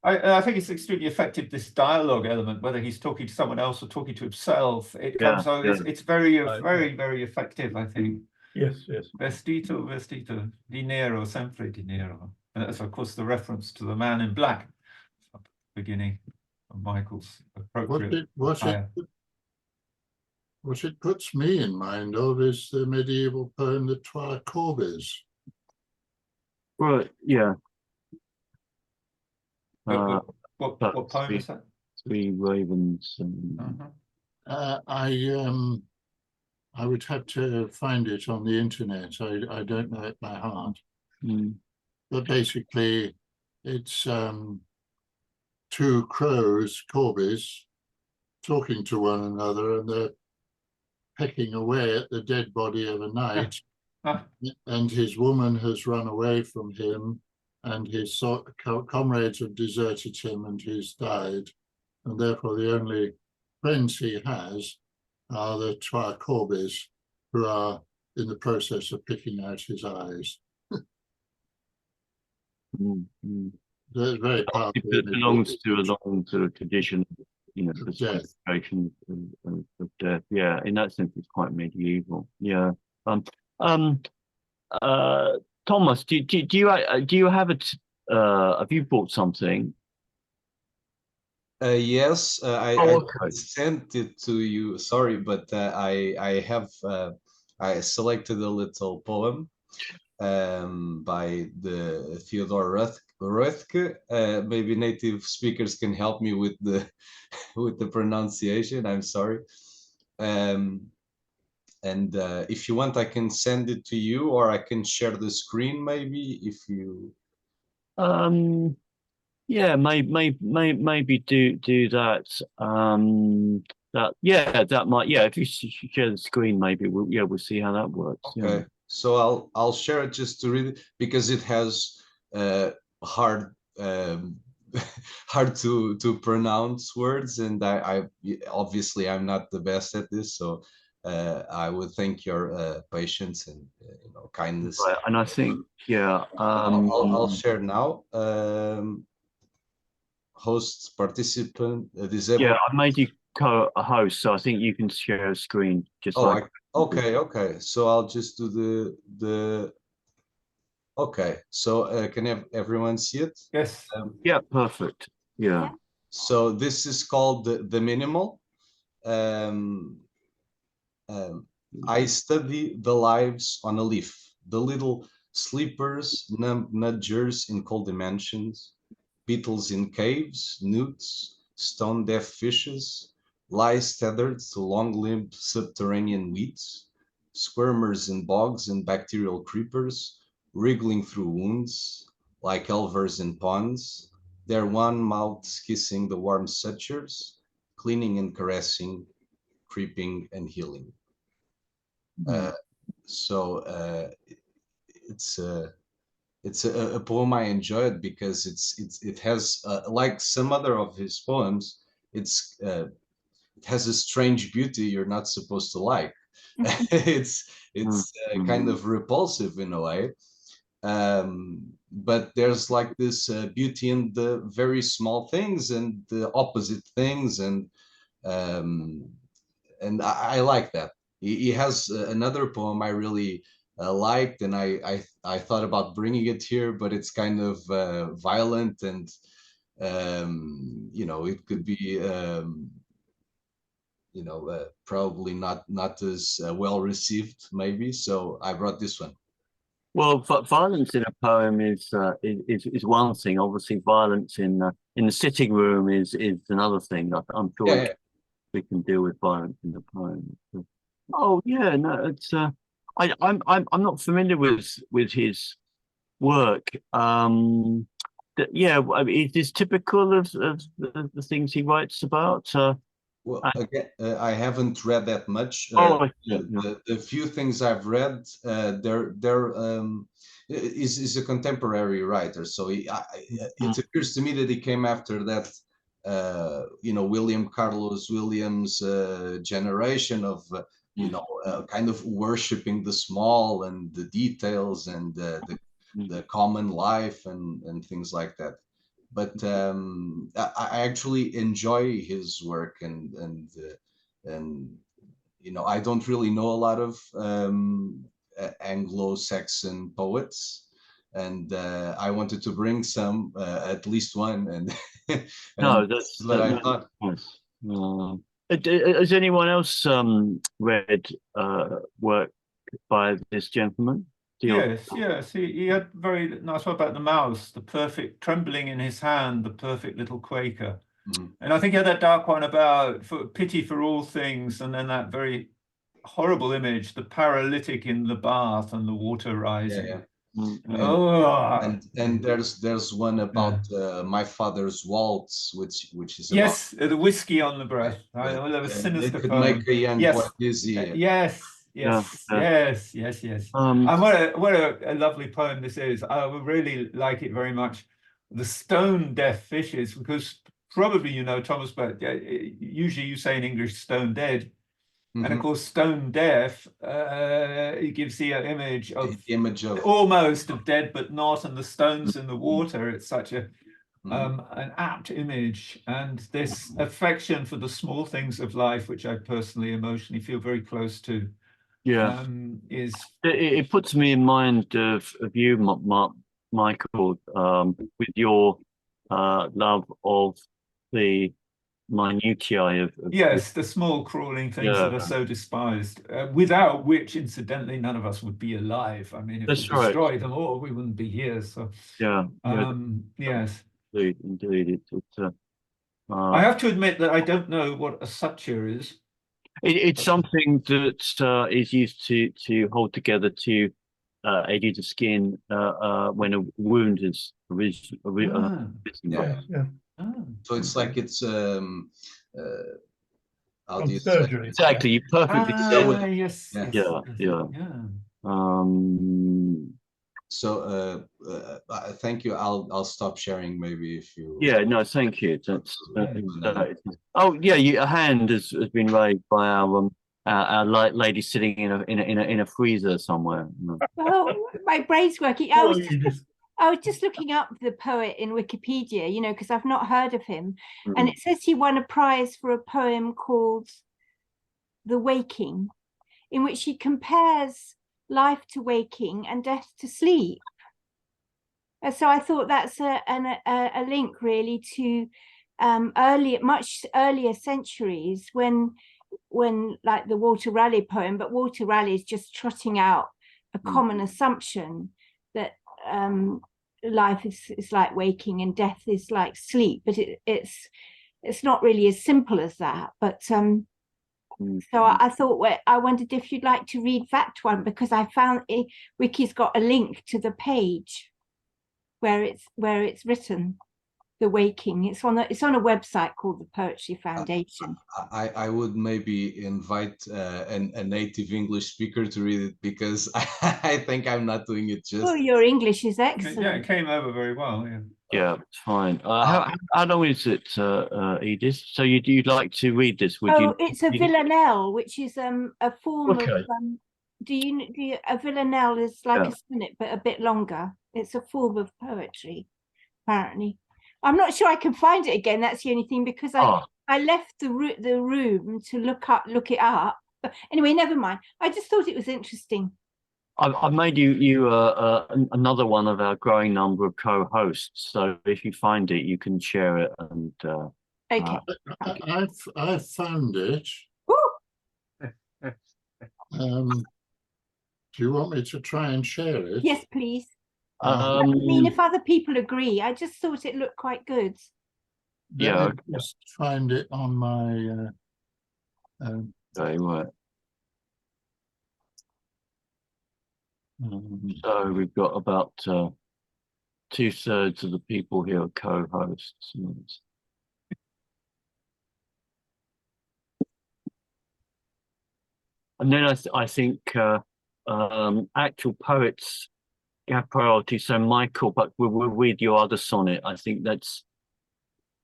I think it's extremely effective, this dialogue element, whether he's talking to someone else or talking to himself. It comes out, it's very, very, very effective, I think. Yes, yes. Vestito, vestito, di nero, sempre di nero. And that's, of course, the reference to the man in black, beginning of Michael's appropriate attire. What it puts me in mind of is the medieval poem, The Trois Courbes. Right, yeah. What poem is that? Three ravens. I would have to find it on the internet. I don't know it by heart. But basically, it's two crows, Courbes, talking to one another, and they're pecking away at the dead body of a knight. And his woman has run away from him, and his comrades have deserted him, and he's died. And therefore, the only friends he has are the Trois Courbes, who are in the process of picking out his eyes. They're very powerful. It belongs to a long sort of tradition, you know, the death. Of death. Yeah, in that sense, it's quite medieval. Yeah. Thomas, do you have have you bought something? Yes, I okay. sent it to you. Sorry, but I have I selected a little poem by the Theodore Roethke. Maybe native speakers can help me with the with the pronunciation. I'm sorry. And if you want, I can send it to you, or I can share the screen. Maybe if you. Yeah, maybe do that. That might. Yeah, if you share the screen, maybe we'll see how that works. Okay, yeah. So I'll share it just to read it, because it has hard hard to pronounce words, and I obviously I'm not the best at this, so I would thank your patience and kindness. Right, and I think I'll share now. Hosts, participant, disabled. Yeah, I made you co-host, so I think you can share a screen just like. Okay. So I'll just do the. Okay, so can everyone see it? Yes. Yeah, perfect. Yeah. So this is called the minimal. I study the lives on a leaf, the little sleepers, nudgers in cold dimensions, beetles in caves, newts, stone-deaf fishes, lice tethered to long-limbed subterranean weeds, squirmers in bogs and bacterial creepers, wriggling through wounds, like elvers in ponds, their one mouths kissing the warm sutures, cleaning and caressing, creeping and healing. It's a poem I enjoyed because it has like some other of his poems, it has a strange beauty you're not supposed to like. It's kind of repulsive in a way, but there's like this beauty in the very small things and the opposite things, and I like that. He has another poem I really liked, and I thought about bringing it here, but it's kind of violent, and it could be probably not as well received, maybe. So I brought this one. Well, violence in a poem is one thing. Obviously, violence in the sitting room is another thing. I'm sure we can deal with violence in the poem. Oh yeah, no, it's I'm not familiar with his work. yeah, I mean, it is typical of the things he writes about. Well, I- again, I haven't read that much. yeah. The few things I've read, they're is a contemporary writer. So it appears to me that he came after that, William Carlos Williams generation of, kind of worshiping the small and the details and the common life and things like that. But I actually enjoy his work, and I don't really know a lot of Anglo-Saxon poets, and I wanted to bring some, at least one, and No, and that's what I thought. nice. Has anyone else read work by this gentleman? Yes. He had very nice one about the mouse, the perfect trembling in his hand, the perfect little Quaker. Mhm. And I think he had that dark one about pity for all things, and then that very horrible image, the paralytic in the bath and the water rising. Yeah. Oh, And there's one about My Father's Waltz, which is about yes, the whiskey on the breath. I know that was it sinister could poem. make a young boy Yes, dizzy. yes. And what a lovely poem this is. I would really like it very much. The stone deaf fishes, because probably Thomas, but usually you say in English stone dead. And of course, stone deaf, it gives the image of almost of dead but not, and the stones in the water. It's such an apt image, and this affection for the small things of life, which I personally emotionally feel very close to. Yeah, is it puts me in mind of you, Michael, with your love of the minutiae of yes, the small crawling things that are so despised, without which, incidentally, none of us would be alive. I mean, if we destroy them all, we wouldn't be here. So yes, indeed. I have to admit that I don't know what a suture is. It's something that is used to hold together to aid the skin when a wound is arisen. So it's like it's how do you say? surgery. Exactly, you perfectly said. Yes. So thank you. I'll stop sharing maybe if you. Yeah, no, thank you. That's oh yeah, a hand has been raised by our lady sitting in a freezer somewhere. Oh, my brain's working. I was just looking up the poet in Wikipedia, because I've not heard of him. And it says he won a prize for a poem called The Waking, in which he compares life to waking and death to sleep. So I thought that's a link really to much earlier centuries when like the Walter Raleigh poem, but Walter Raleigh is just trotting out a common assumption that life is like waking and death is like sleep, but it's not really as simple as that. But so I thought, I wondered if you'd like to read that one, because I found Wiki's got a link to the page where it's written, The Waking. It's on a website called the Poetry Foundation. I would maybe invite a native English speaker to read it, because I think I'm not doing it just. Oh, your English is excellent. Yeah, it came over very well. Yeah, it's fine. How long is it, Edith? So you'd like to read this? Would you? It's a villanelle, which is a form of. Do you a villanelle is like a sonnet, but a bit longer. It's a form of poetry, apparently. I'm not sure I can find it again. That's the only thing, because I left the room to look it up. But anyway, never mind. I just thought it was interesting. I've made you another one of our growing number of co-hosts. So if you find it, you can share it. And okay, I've found it. Do you want me to try and share it? Yes, please. I mean, if other people agree, I just thought it looked quite good. Let me just find it on my. Right. So we've got about 2/3 of the people here are co-hosts. And then I think actual poets have priority. So Michael, but we'll read your other sonnet. I think that's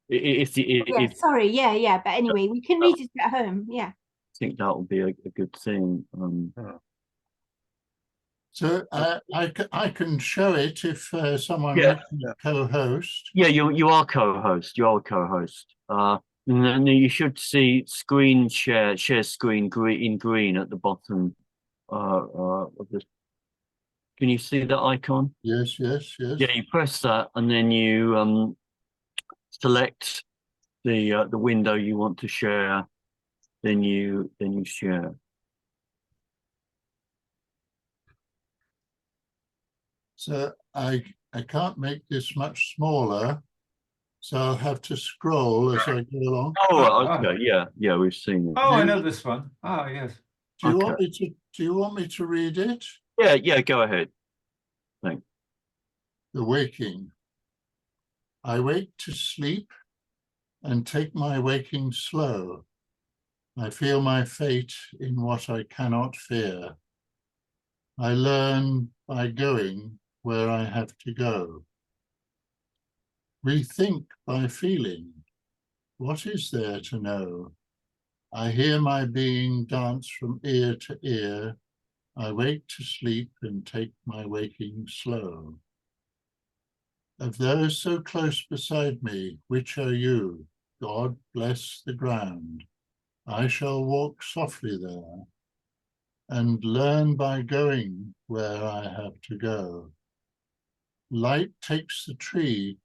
if Yeah, sorry, yeah. But anyway, we can read it at home. Yeah. I think that will be a good thing. So I can show it if someone Yeah. makes me co-host. Yeah, you are co-host. You are a co-host. And then you should see screen share screen in green at the bottom of the. Can you see that icon? Yes, yes, yes. Yeah, you press that, and then you select the window you want to share. Then you share. So I can't make this much smaller, so I'll have to scroll as I go along. Oh, okay, yeah, we've seen it. Oh, I know this one. Ah, yes. Do you Okay. want me to read it? Yeah, go ahead. Thanks. The waking. I wake to sleep and take my waking slow. I feel my fate in what I cannot fear. I learn by going where I have to go. We think by feeling. What is there to know? I hear my being dance from ear to ear. I wake to sleep and take my waking slow. Of those so close beside me, which are you? God bless the ground. I shall walk softly there and learn by going where I have to go. Light takes the tree,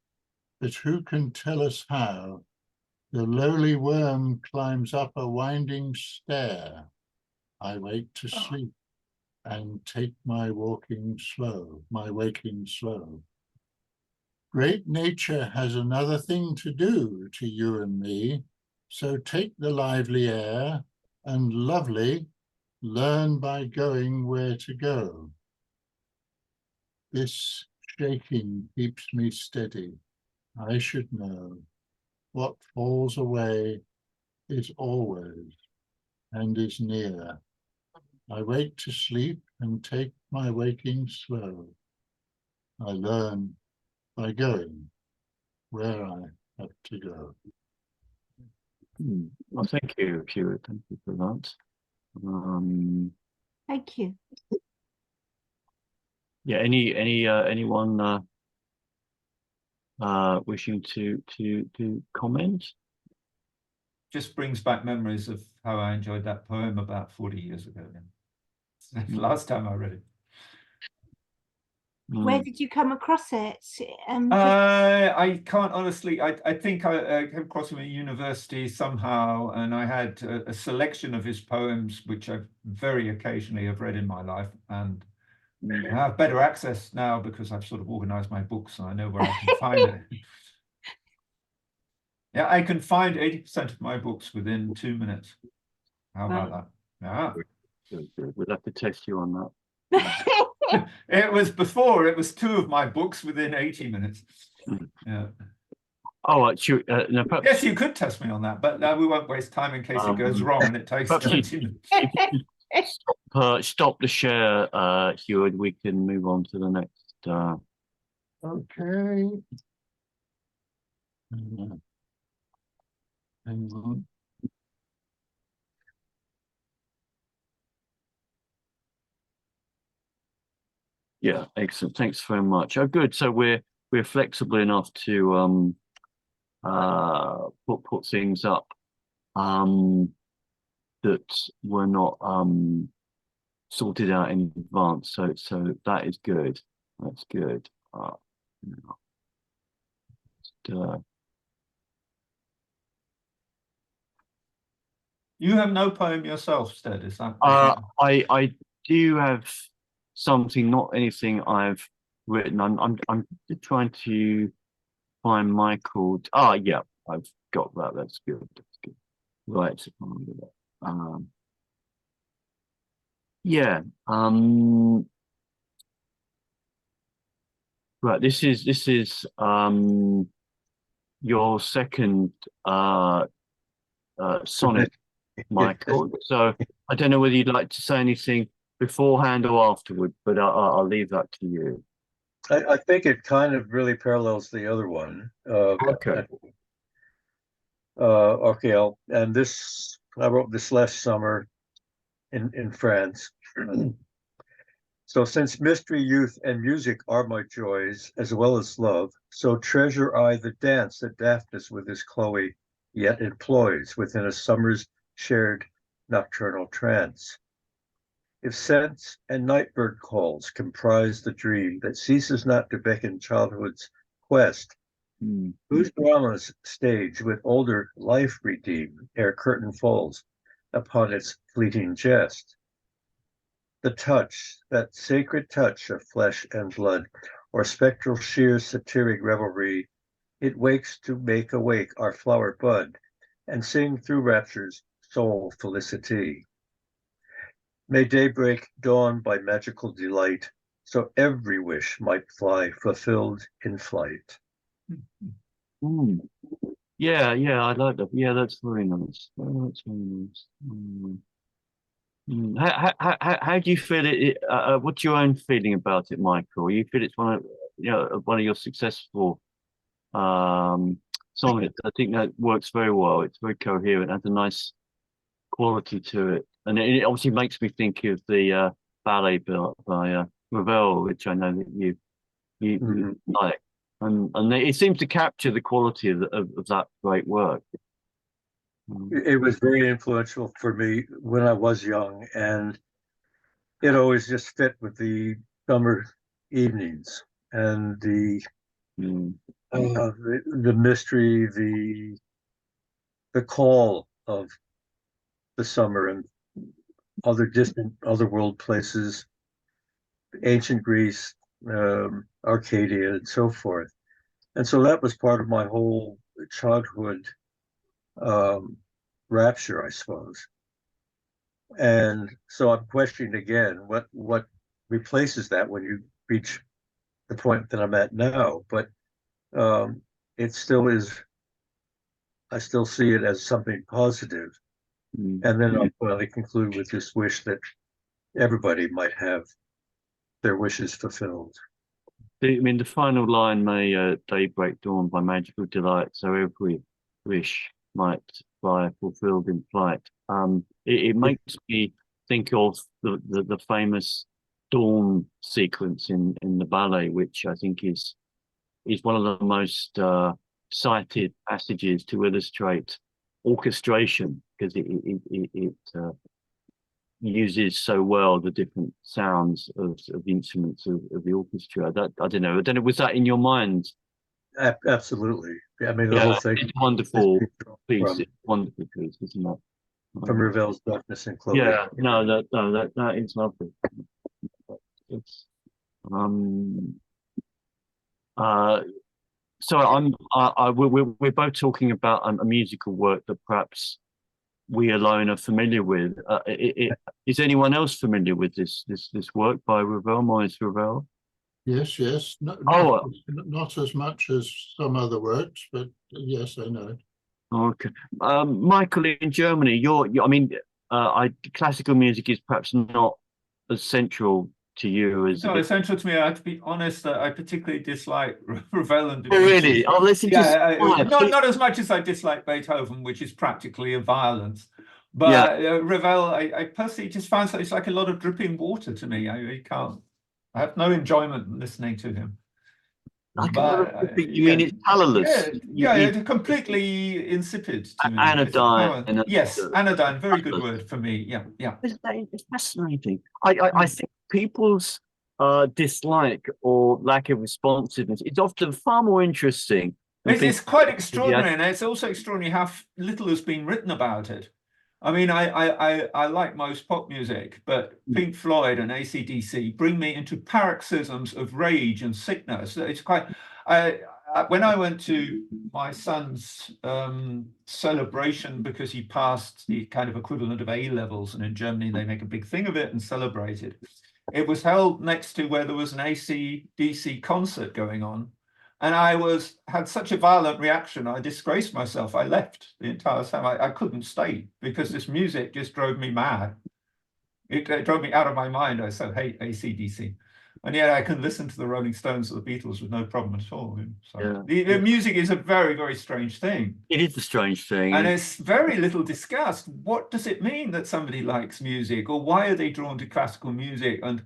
but who can tell us how? The lowly worm climbs up a winding stair. I wake to sleep and take my waking slow. Great nature has another thing to do to you and me, so take the lively air and lovely, learn by going where to go. This shaking keeps me steady. I should know what falls away is always and is near. I wake to sleep and take my waking slow. I learn by going where I have to go. Well, thank you, Hugh. Thank you for that. Thank you. Yeah, anyone wishing to comment? Just brings back memories of how I enjoyed that poem about 40 years ago. Last time I read it. Where did you come across it? I can't honestly. I think I came across him at university somehow, and I had a selection of his poems, which I very occasionally have read in my life, and I have better access now because I've sort of organized my books, and I know where I can find it. Yeah, I can find 80% of my books within 2 minutes. How about that? Yeah. Good. We'll have to test you on that. It was before, it was 2 of my books within 80 minutes. Yeah. Oh, sure. No, perhaps, Yes, you could test me on that, but we won't waste time in case it goes wrong and it takes perhaps 20 minutes. stop the share, Hugh, and we can move on to the next. Okay. Hang on. Yeah, excellent. Thanks very much. Oh, good. So we're flexible enough to put things up that were not sorted out in advance. So that is good. That's good. You have no poem yourself, Stead, is that? I do have something, not anything I've written. I'm trying to find Michael. Yeah, I've got that. That's good. That's good. Right. Yeah. Right. This is your second sonnet, Michael. So I don't know whether you'd like to say anything beforehand or afterward, but I'll leave that to you. I think it kind of really parallels the other one. Okay. Okay, I wrote this last summer in France. So since mystery, youth, and music are my joys, as well as love, so treasure I the dance that Daphnis with his Chloe yet employs within a summer's shared nocturnal trance. If scents and nightbird calls comprise the dream that ceases not to beckon childhood's quest, whose dramas stage with older life redeem ere curtain falls upon its fleeting jest. The touch, that sacred touch of flesh and blood, or spectral sheer satiric revelry, it wakes to make awake our flower bud and sing through rapture's soul felicity. May daybreak dawn by magical delight, so every wish might fly fulfilled in flight. Yeah, I like that. Yeah, that's very nice. That's very nice. How do you feel it? What's your own feeling about it, Michael? You feel it's one of your successful sonnets? I think that works very well. It's very coherent, has a nice quality to it, and it obviously makes me think of the ballet built by Ravel, which I know that you like, and it seems to capture the quality of that great work. It was very influential for me when I was young, and it always just fit with the summer evenings and the mystery, the call of the summer and other distant otherworld places, ancient Greece, Arcadia, and so forth. And so that was part of my whole childhood rapture, I suppose. And so I'm questioning again what replaces that when you reach the point that I'm at now. But it still is, I still see it as something positive. And then I'll finally conclude with this wish that everybody might have their wishes fulfilled. I mean, the final line, may daybreak dawn by magical delight, so every wish might fly fulfilled in flight. It makes me think of the famous dawn sequence in the ballet, which I think is one of the most cited passages to illustrate orchestration, because it uses so well the different sounds of the instruments of the orchestra. That I don't know. Was that in your mind? Absolutely. I mean, the whole thing. It's wonderful piece. It's wonderful piece, isn't it? From Ravel's Daphnis and Chloe. Yeah. No, that is lovely. It's so we're both talking about a musical work that perhaps we alone are familiar with. Is anyone else familiar with this work by Ravel, Maurice Ravel? Yes. Not as much as some other works, but yes, I know it. Okay. Michael, in Germany, classical music is perhaps not as central to you as no, essential to me. I have to be honest that I particularly dislike Ravel and Debussy. Oh, really? I'll listen to not as much as I dislike Beethoven, which is practically a violence. But Ravel, I personally just find that it's like a lot of dripping water to me. I have no enjoyment in listening to him. You mean it's colorless? It's completely insipid to me. Anodyne. Yes, anodyne, very good word for me. Yeah. It's fascinating. I think people's dislike or lack of responsiveness is often far more interesting. It's quite extraordinary, and it's also extraordinary how little has been written about it. I mean, I like most pop music, but Pink Floyd and AC/DC bring me into paroxysms of rage and sickness. It's quite. When I went to my son's celebration, because he passed the kind of equivalent of A levels, and in Germany they make a big thing of it and celebrate it. It was held next to where there was an AC/DC concert going on. And I had such a violent reaction, I disgraced myself. I left the entire time. I couldn't stay because this music just drove me mad. It drove me out of my mind. I so hate AC/DC. And yet I can listen to the Rolling Stones or the Beatles with no problem at all. So the music is a very, very strange thing. It is a strange thing. And it's very little discussed. What does it mean that somebody likes music, or why are they drawn to classical music? And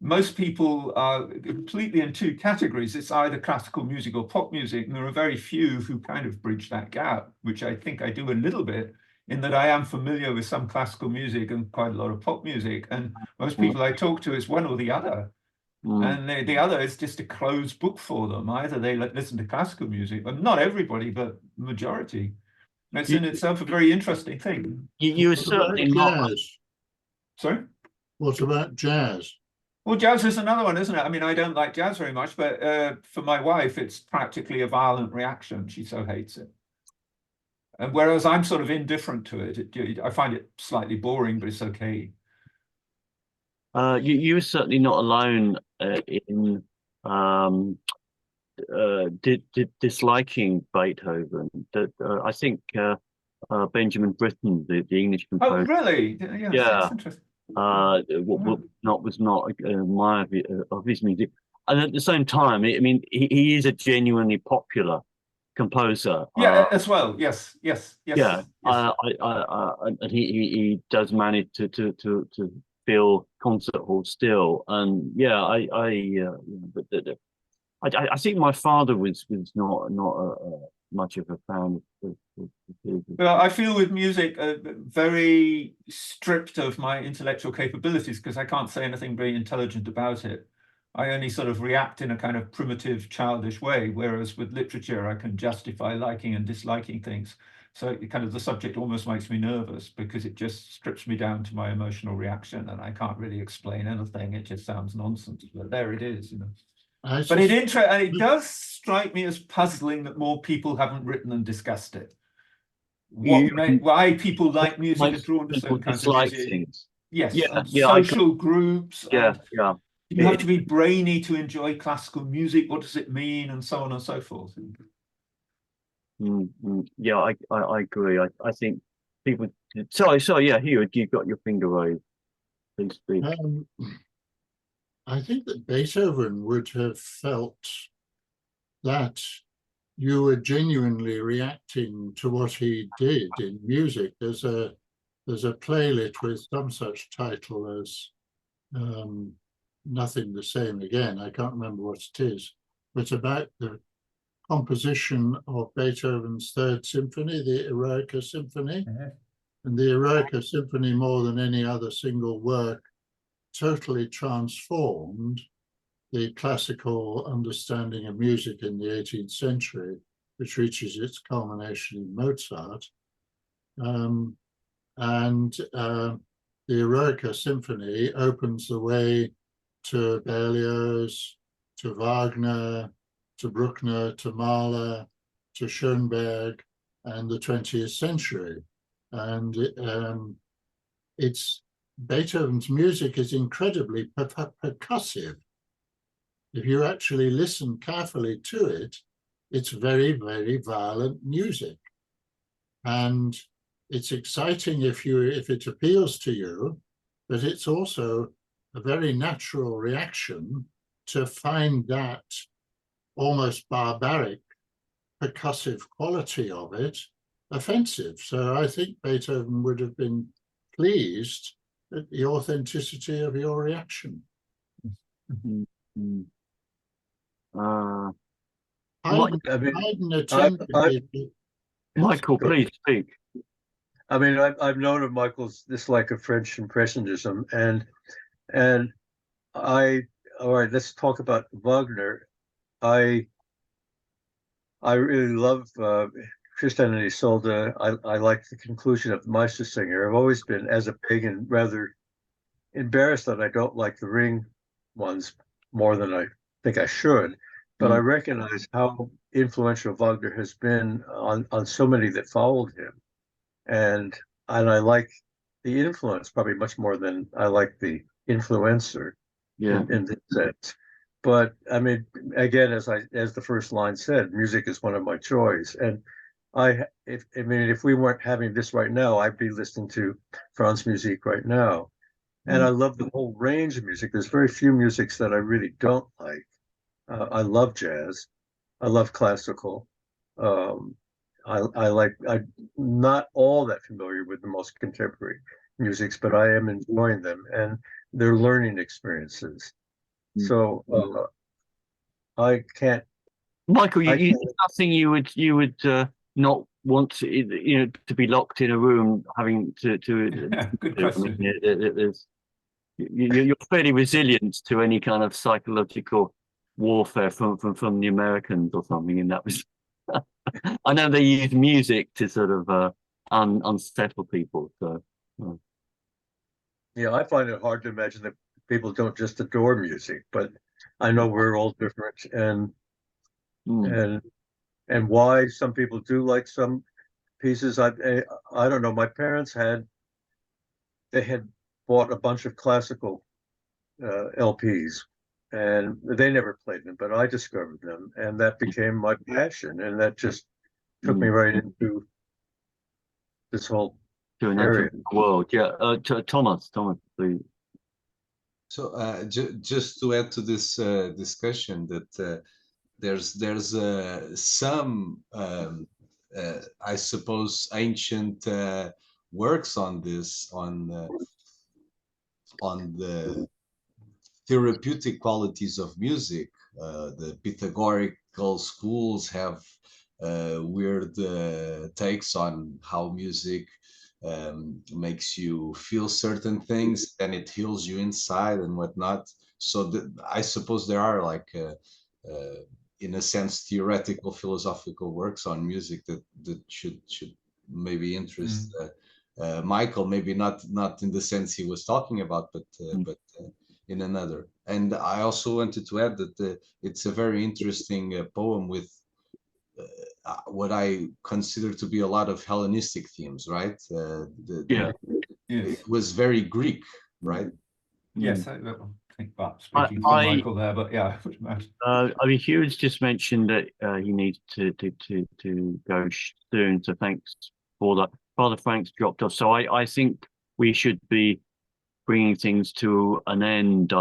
most people are completely in two categories. It's either classical music or pop music. And there are very few who kind of bridge that gap, which I think I do a little bit, in that I am familiar with some classical music and quite a lot of pop music. And most people I talk to, is one or the other. And the other is just a closed book for them. Either they listen to classical music, but not everybody, but majority. It's in itself a very interesting thing. You were certainly not. Sorry? What about jazz? Well, jazz is another one, isn't it? I mean, I don't like jazz very much, but for my wife, it's practically a violent reaction. She so hates it. And whereas I'm sort of indifferent to it, I find it slightly boring, but it's okay. You were certainly not alone in disliking Beethoven. I think Benjamin Britten, the English composer. Oh, really? Yes, Yeah. That's interesting. Was not my view of his music, and at the same time, I mean, he is a genuinely popular composer. Yeah, as well. Yes. Yeah. Yes. And he does manage to fill concert halls still, and yeah, I think my father was not much of a fan of Well, I feel with music very stripped of my intellectual capabilities because I can't say anything very intelligent about it. I only sort of react in a kind of primitive, childish way, whereas with literature, I can justify liking and disliking things. So kind of the subject almost makes me nervous because it just strips me down to my emotional reaction, and I can't really explain anything. It just sounds nonsense, but there it is, you know. But it does strike me as puzzling that more people haven't written and discussed it. Why people like music are drawn to certain kinds of music. Things. Yes, Yeah, social groups. Yeah. You have to be brainy to enjoy classical music. What does it mean, and so on and so forth. Yeah, I agree. I think people. Sorry. Yeah, Hugh, you've got your finger raised. Please speak. I think that Beethoven would have felt that you were genuinely reacting to what he did in music. There's a playlet with some such title as Nothing the Same Again. I can't remember what it is, but about the composition of Beethoven's Third Symphony, the Eroica Symphony. And the Eroica Symphony, more than any other single work, totally transformed the classical understanding of music in the 18th century, which reaches its culmination in Mozart. And the Eroica Symphony opens the way to Berlioz, to Wagner, to Bruckner, to Mahler, to Schoenberg, and the 20th century. And Beethoven's music is incredibly percussive. If you actually listen carefully to it, it's very, very violent music. And it's exciting if it appeals to you, but it's also a very natural reaction to find that almost barbaric percussive quality of it offensive. So I think Beethoven would have been pleased at the authenticity of your reaction. Michael, please speak. I mean, I've known of Michael's dislike of French Impressionism, and all right, let's talk about Wagner. I really love Tristan and Isolde. I like the conclusion of the Meistersinger. I've always been, as a pagan, rather embarrassed that I don't like the Ring ones more than I think I should. But I recognize how influential Wagner has been on so many that followed him. And I like the influence probably much more than I like the influencer. Yeah. in this sense. But I mean, again, as the first line said, music is one of my joys. And if we weren't having this right now, I'd be listening to Franz music right now. And I love the whole range of music. There's very few musics that I really don't like. I love jazz. I love classical. I'm not all that familiar with the most contemporary musics, but I am enjoying them, and they're learning experiences. So I can't. Michael, I you can't- nothing you would not want to, you know, to be locked in a room having to. Good I mean, question. you're fairly resilient to any kind of psychological warfare from the Americans or something. And that was, I know they use music to sort of unsettle people. So Yeah, I find it hard to imagine that people don't just adore music, but I know we're all different, and mm, and why some people do like some pieces. I don't know. My parents had bought a bunch of classical LPs, and they never played them, but I discovered them, and that became my passion, and that just took me right into this whole to an area. different world. Yeah, Thomas, please. So just to add to this discussion, that there's some I suppose ancient works on this on the therapeutic qualities of music. The Pythagorean schools have weird takes on how music makes you feel certain things, and it heals you inside and whatnot. So I suppose there are like, in a sense, theoretical philosophical works on music that should maybe interest Michael, maybe not in the sense he was talking about, but in another. And I also wanted to add that it's a very interesting poem with what I consider to be a lot of Hellenistic themes, right? Yeah. Yes. It was very Greek, right? Yes, I think about speaking for Michael there, but yeah, I would imagine. I mean, Hugh's just mentioned that he needs to go soon, so thanks for that. Father Frank's dropped off, so I think we should be bringing things to an end.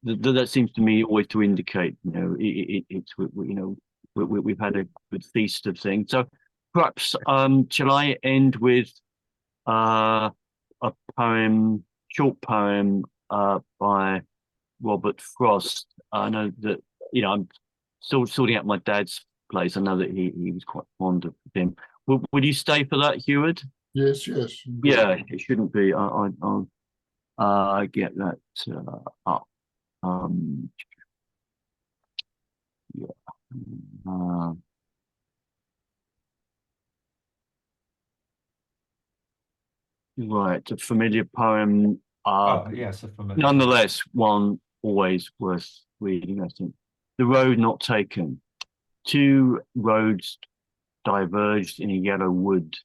That seems to me always to indicate, you know, it's you know, we've had a good feast of things. So perhaps shall I end with a poem, short poem by Robert Frost. I know that, you know, I'm still sorting out my dad's place. I know that he was quite fond of him. Would you stay for that, Heward? Yes, yes. Yeah, it shouldn't be. I'll get that up. Yeah. Uh, right, a familiar poem. Oh, yes, a familiar. Nonetheless, one always worth reading, I think. The Road Not Taken. Two roads diverged in a yellow wood,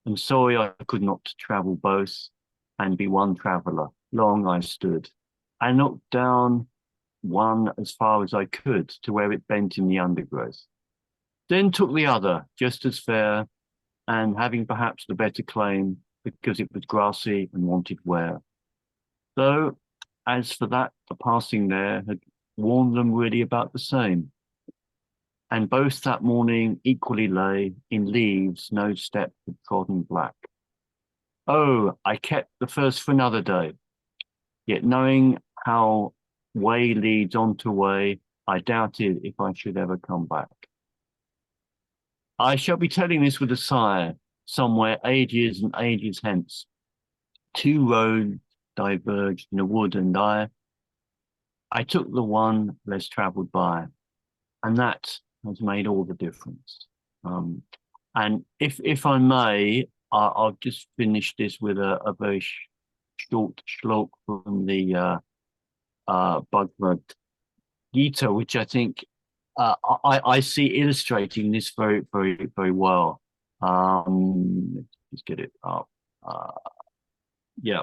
and sorry I could not travel both and be one traveller. Long I stood. I knocked down one as far as I could to where it bent in the undergrowth. Then took the other, just as fair, and having perhaps the better claim, because it was grassy and wanted wear. Though, as for that, the passing there had warned them really about the same. And both that morning equally lay in leaves no step had trodden black. Oh, I kept the first for another day, yet knowing how way leads on to way, I doubted if I should ever come back. I shall be telling this with a sigh, somewhere ages and ages hence. Two roads diverged in a wood, and I took the one less travelled by, and that has made all the difference. And if I may, I'll just finish this with a very short shlok from the Bhagavad Gita, which I think I see illustrating this very, very, very well. Let's get it up. Yeah.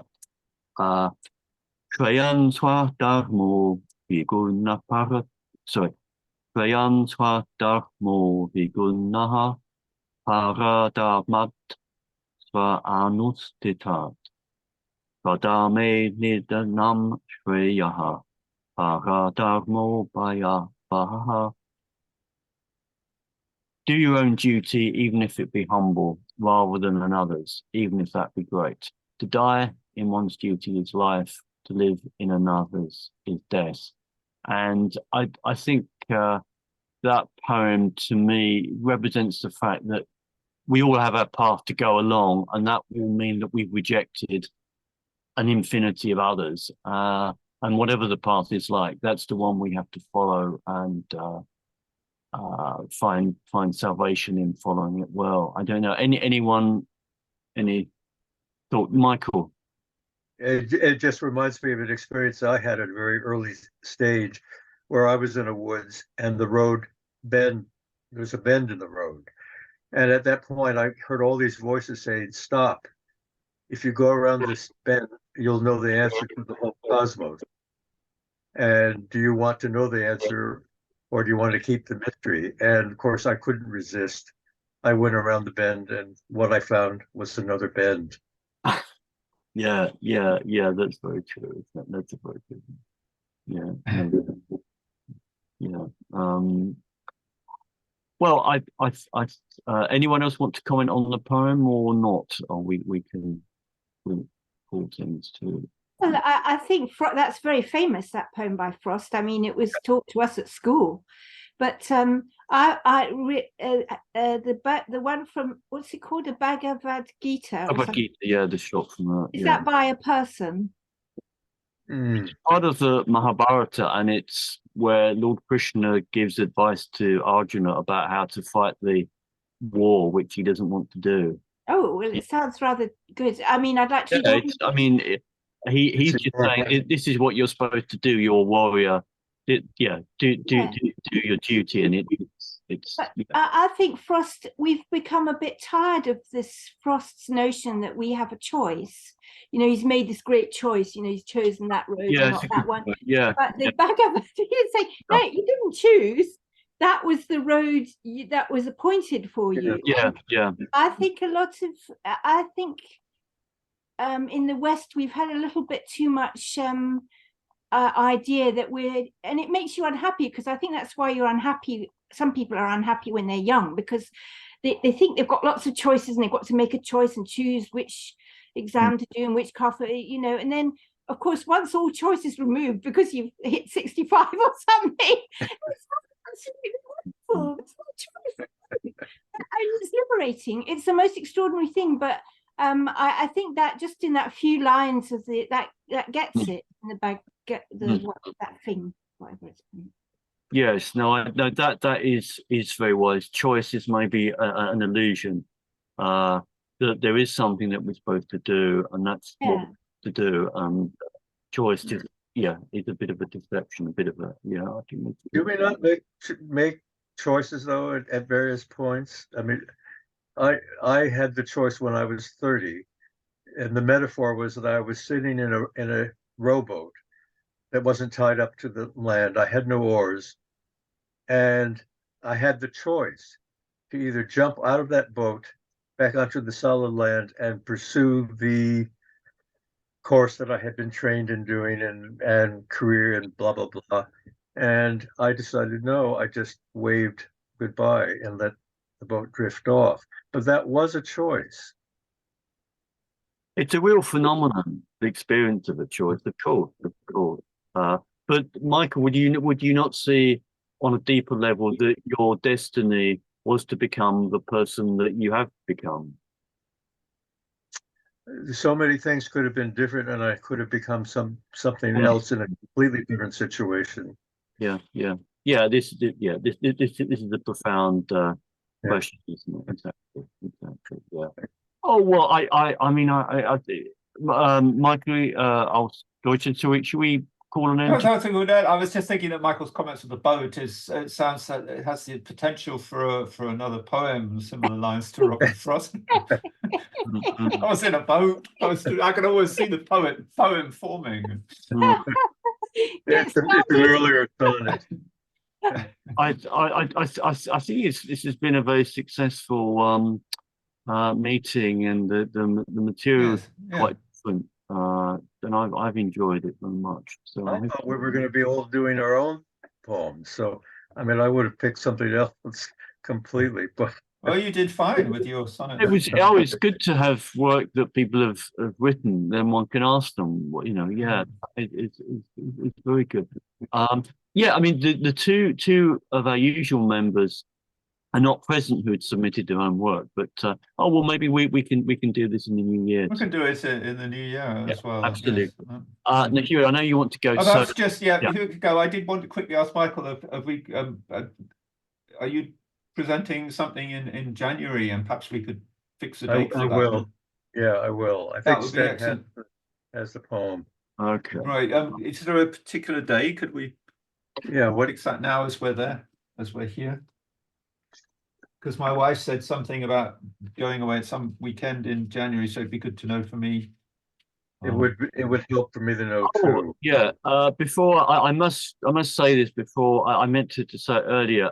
Trajan Swardarmo Viguna Para, sorry, Trajan Swardarmo Vigunaha Paradamat Swa Anustitat. Padame Nidanam Shreyaha Paradarmo Baya Baha. Do your own duty, even if it be humble, rather than another's, even if that be great. To die in one's duty is life, to live in another's is death. And I think that poem to me represents the fact that we all have our path to go along, and that will mean that we've rejected an infinity of others. And whatever the path is like, that's the one we have to follow and find salvation in following it well. I don't know. Any thought, Michael? It just reminds me of an experience I had at a very early stage where I was in a woods and the road bend, there was a bend in the road. And at that point, I heard all these voices saying, stop. If you go around this bend, you'll know the answer to the whole cosmos. And do you want to know the answer, or do you want to keep the mystery? And of course, I couldn't resist. I went around the bend, and what I found was another bend. Yeah, that's very true. That's a very good one. Yeah. Yeah. Well, anyone else want to comment on the poem or not? Or we can pull things to. Well, I think that's very famous, that poem by Frost. I mean, it was taught to us at school. But the one from, what's it called, the Bhagavad Gita? Bhagavad Gita, yeah, the shot from that. Is that by a person? It's part of the Mahabharata, and it's where Lord Krishna gives advice to Arjuna about how to fight the war, which he doesn't want to do. Oh, well, it sounds rather good. I mean, I'd like to. Yeah, he's just saying this is what you're supposed to do. You're a warrior. Do your duty, and it's. But I think Frost. We've become a bit tired of this Frost's notion that we have a choice. You know, he's made this great choice. You know, he's chosen that road, and not that one. Yeah. But the Bhagavad Gita say, no, you didn't choose. That was the road that was appointed for you. Yeah. I think in the West we've had a little bit too much idea that and it makes you unhappy, because I think that's why you're unhappy. Some people are unhappy when they're young because they think they've got lots of choices and they've got to make a choice and choose which exam to do and which car, you know, and then of course once all choice is removed because you've hit 65 or something, it's liberating. It's the most extraordinary thing. But I think that just in that few lines of that gets it in the bag, that thing, whatever it's been. Yes, no, that is very wise. Choice is maybe an illusion. That there is something that we're supposed to do, and that's what to do. Choice is a bit of a deception, a bit of a I think. Do we not make choices though at various points? I mean, I had the choice when I was 30, and the metaphor was that I was sitting in a rowboat that wasn't tied up to the land. I had no oars, and I had the choice to either jump out of that boat back onto the solid land and pursue the course that I had been trained in doing and career and blah blah blah. And I decided no, I just waved goodbye and let the boat drift off. But that was a choice. It's a real phenomenon, the experience of a choice, of course. But Michael, would you not see on a deeper level that your destiny was to become the person that you have become? So many things could have been different, and I could have become something else in a completely different situation. Yeah. This is a profound question, isn't it? Exactly. Yeah. Oh well, Michael, should we call an end? I was just thinking that Michael's comments on the boat it sounds like it has the potential for another poem, similar lines to Robert Frost. I was in a boat. I could always see the poem forming. Get It's an started. earlier sonnet. I think this has been a very successful meeting, and the material is Yes, yeah. quite different, and I've enjoyed it very much. So I thought we were going to be all doing our own poems. So, I mean, I would have picked something else completely, but Well, you did fine with your sonnet. it was always good to have work that people have written. Then one can ask them, what, yeah, it's very good. Yeah, I mean, the two of our usual members are not present who had submitted their own work, but oh well, maybe we can do this in the new year. We can do it in the new year Yeah, as well. absolutely. Yes. Now, Hugh, I know you want to go. Oh, So that's just yeah. If you could go, I did want to quickly ask Michael, have we are you presenting something in January, and perhaps we could fix a date for I that? will. Yeah, I will. I think would be Stan excellent. has the poem. Okay. Right. Is there a particular day? Could we Yeah, what fix that now as we're there, as we're here? Because my wife said something about going away at some weekend in January, so it'd be good to know for me. it would help for me to know Oh, too. yeah. Before I must say this before I meant to say earlier.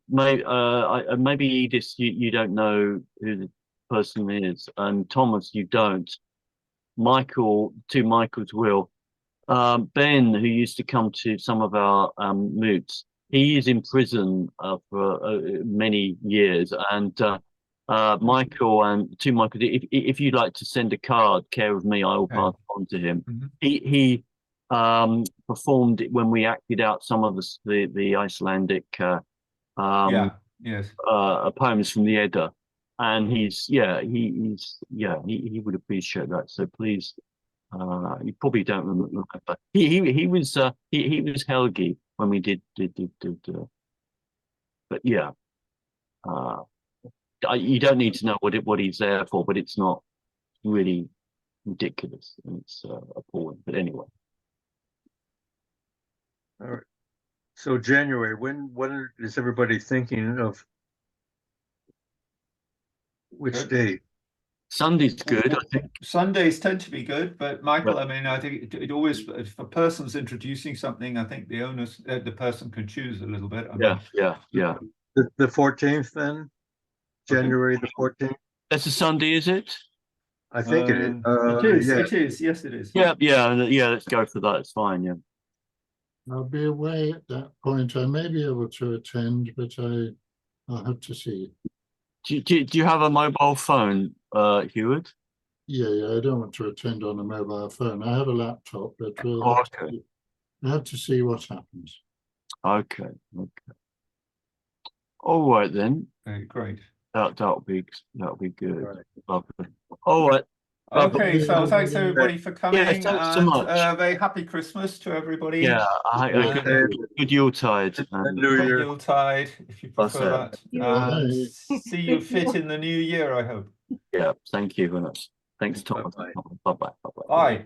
Maybe Edith, you don't know who the person is, and Thomas, you don't. Michael, two Michaels will. Ben, who used to come to some of our moots, he is in prison for many years, and Michael and two Michael, if you'd like to send a card, care of me, I will pass on to him. Mhm. He performed it when we acted out some of the Icelandic Yeah. Yes. poems from the Edda, and he would appreciate that. So please, you probably don't remember. He was Helgi when we did. But yeah, you don't need to know what he's there for, but it's not really ridiculous, and it's appalling. But anyway. All right. So January, when is everybody thinking of which Good. date? Sunday's good, I think. Sundays tend to be good, but Michael, I mean, I think it always, if a person's introducing something, I think the person can choose a little bit. I mean, Yeah. The 14th then? January the 14th? That's a Sunday, is it? I think it is. It is. Yeah. It is. Yes, it is. Yeah. Let's go for that. It's fine. Yeah. I'll be away at that point. I may be able to attend, but I'll have to see. Do you have a mobile phone, Heward? Yeah, I don't want to attend on a mobile phone. I have a laptop, but Okay. I have to see what happens. Okay. All right then. Okay, great. That'll be good. All right. Lovely. All right. Okay, Lovely. so thanks everybody for coming. Yeah, thanks so and, much. Very happy Christmas to everybody. Yeah. Good Yuletide. New Good Year. Yuletide, if you prefer that. And Bye. see you fit in the new year, I hope. Yeah. Thank you very much. Thanks, Thomas. Bye-bye. Bye bye. Bye.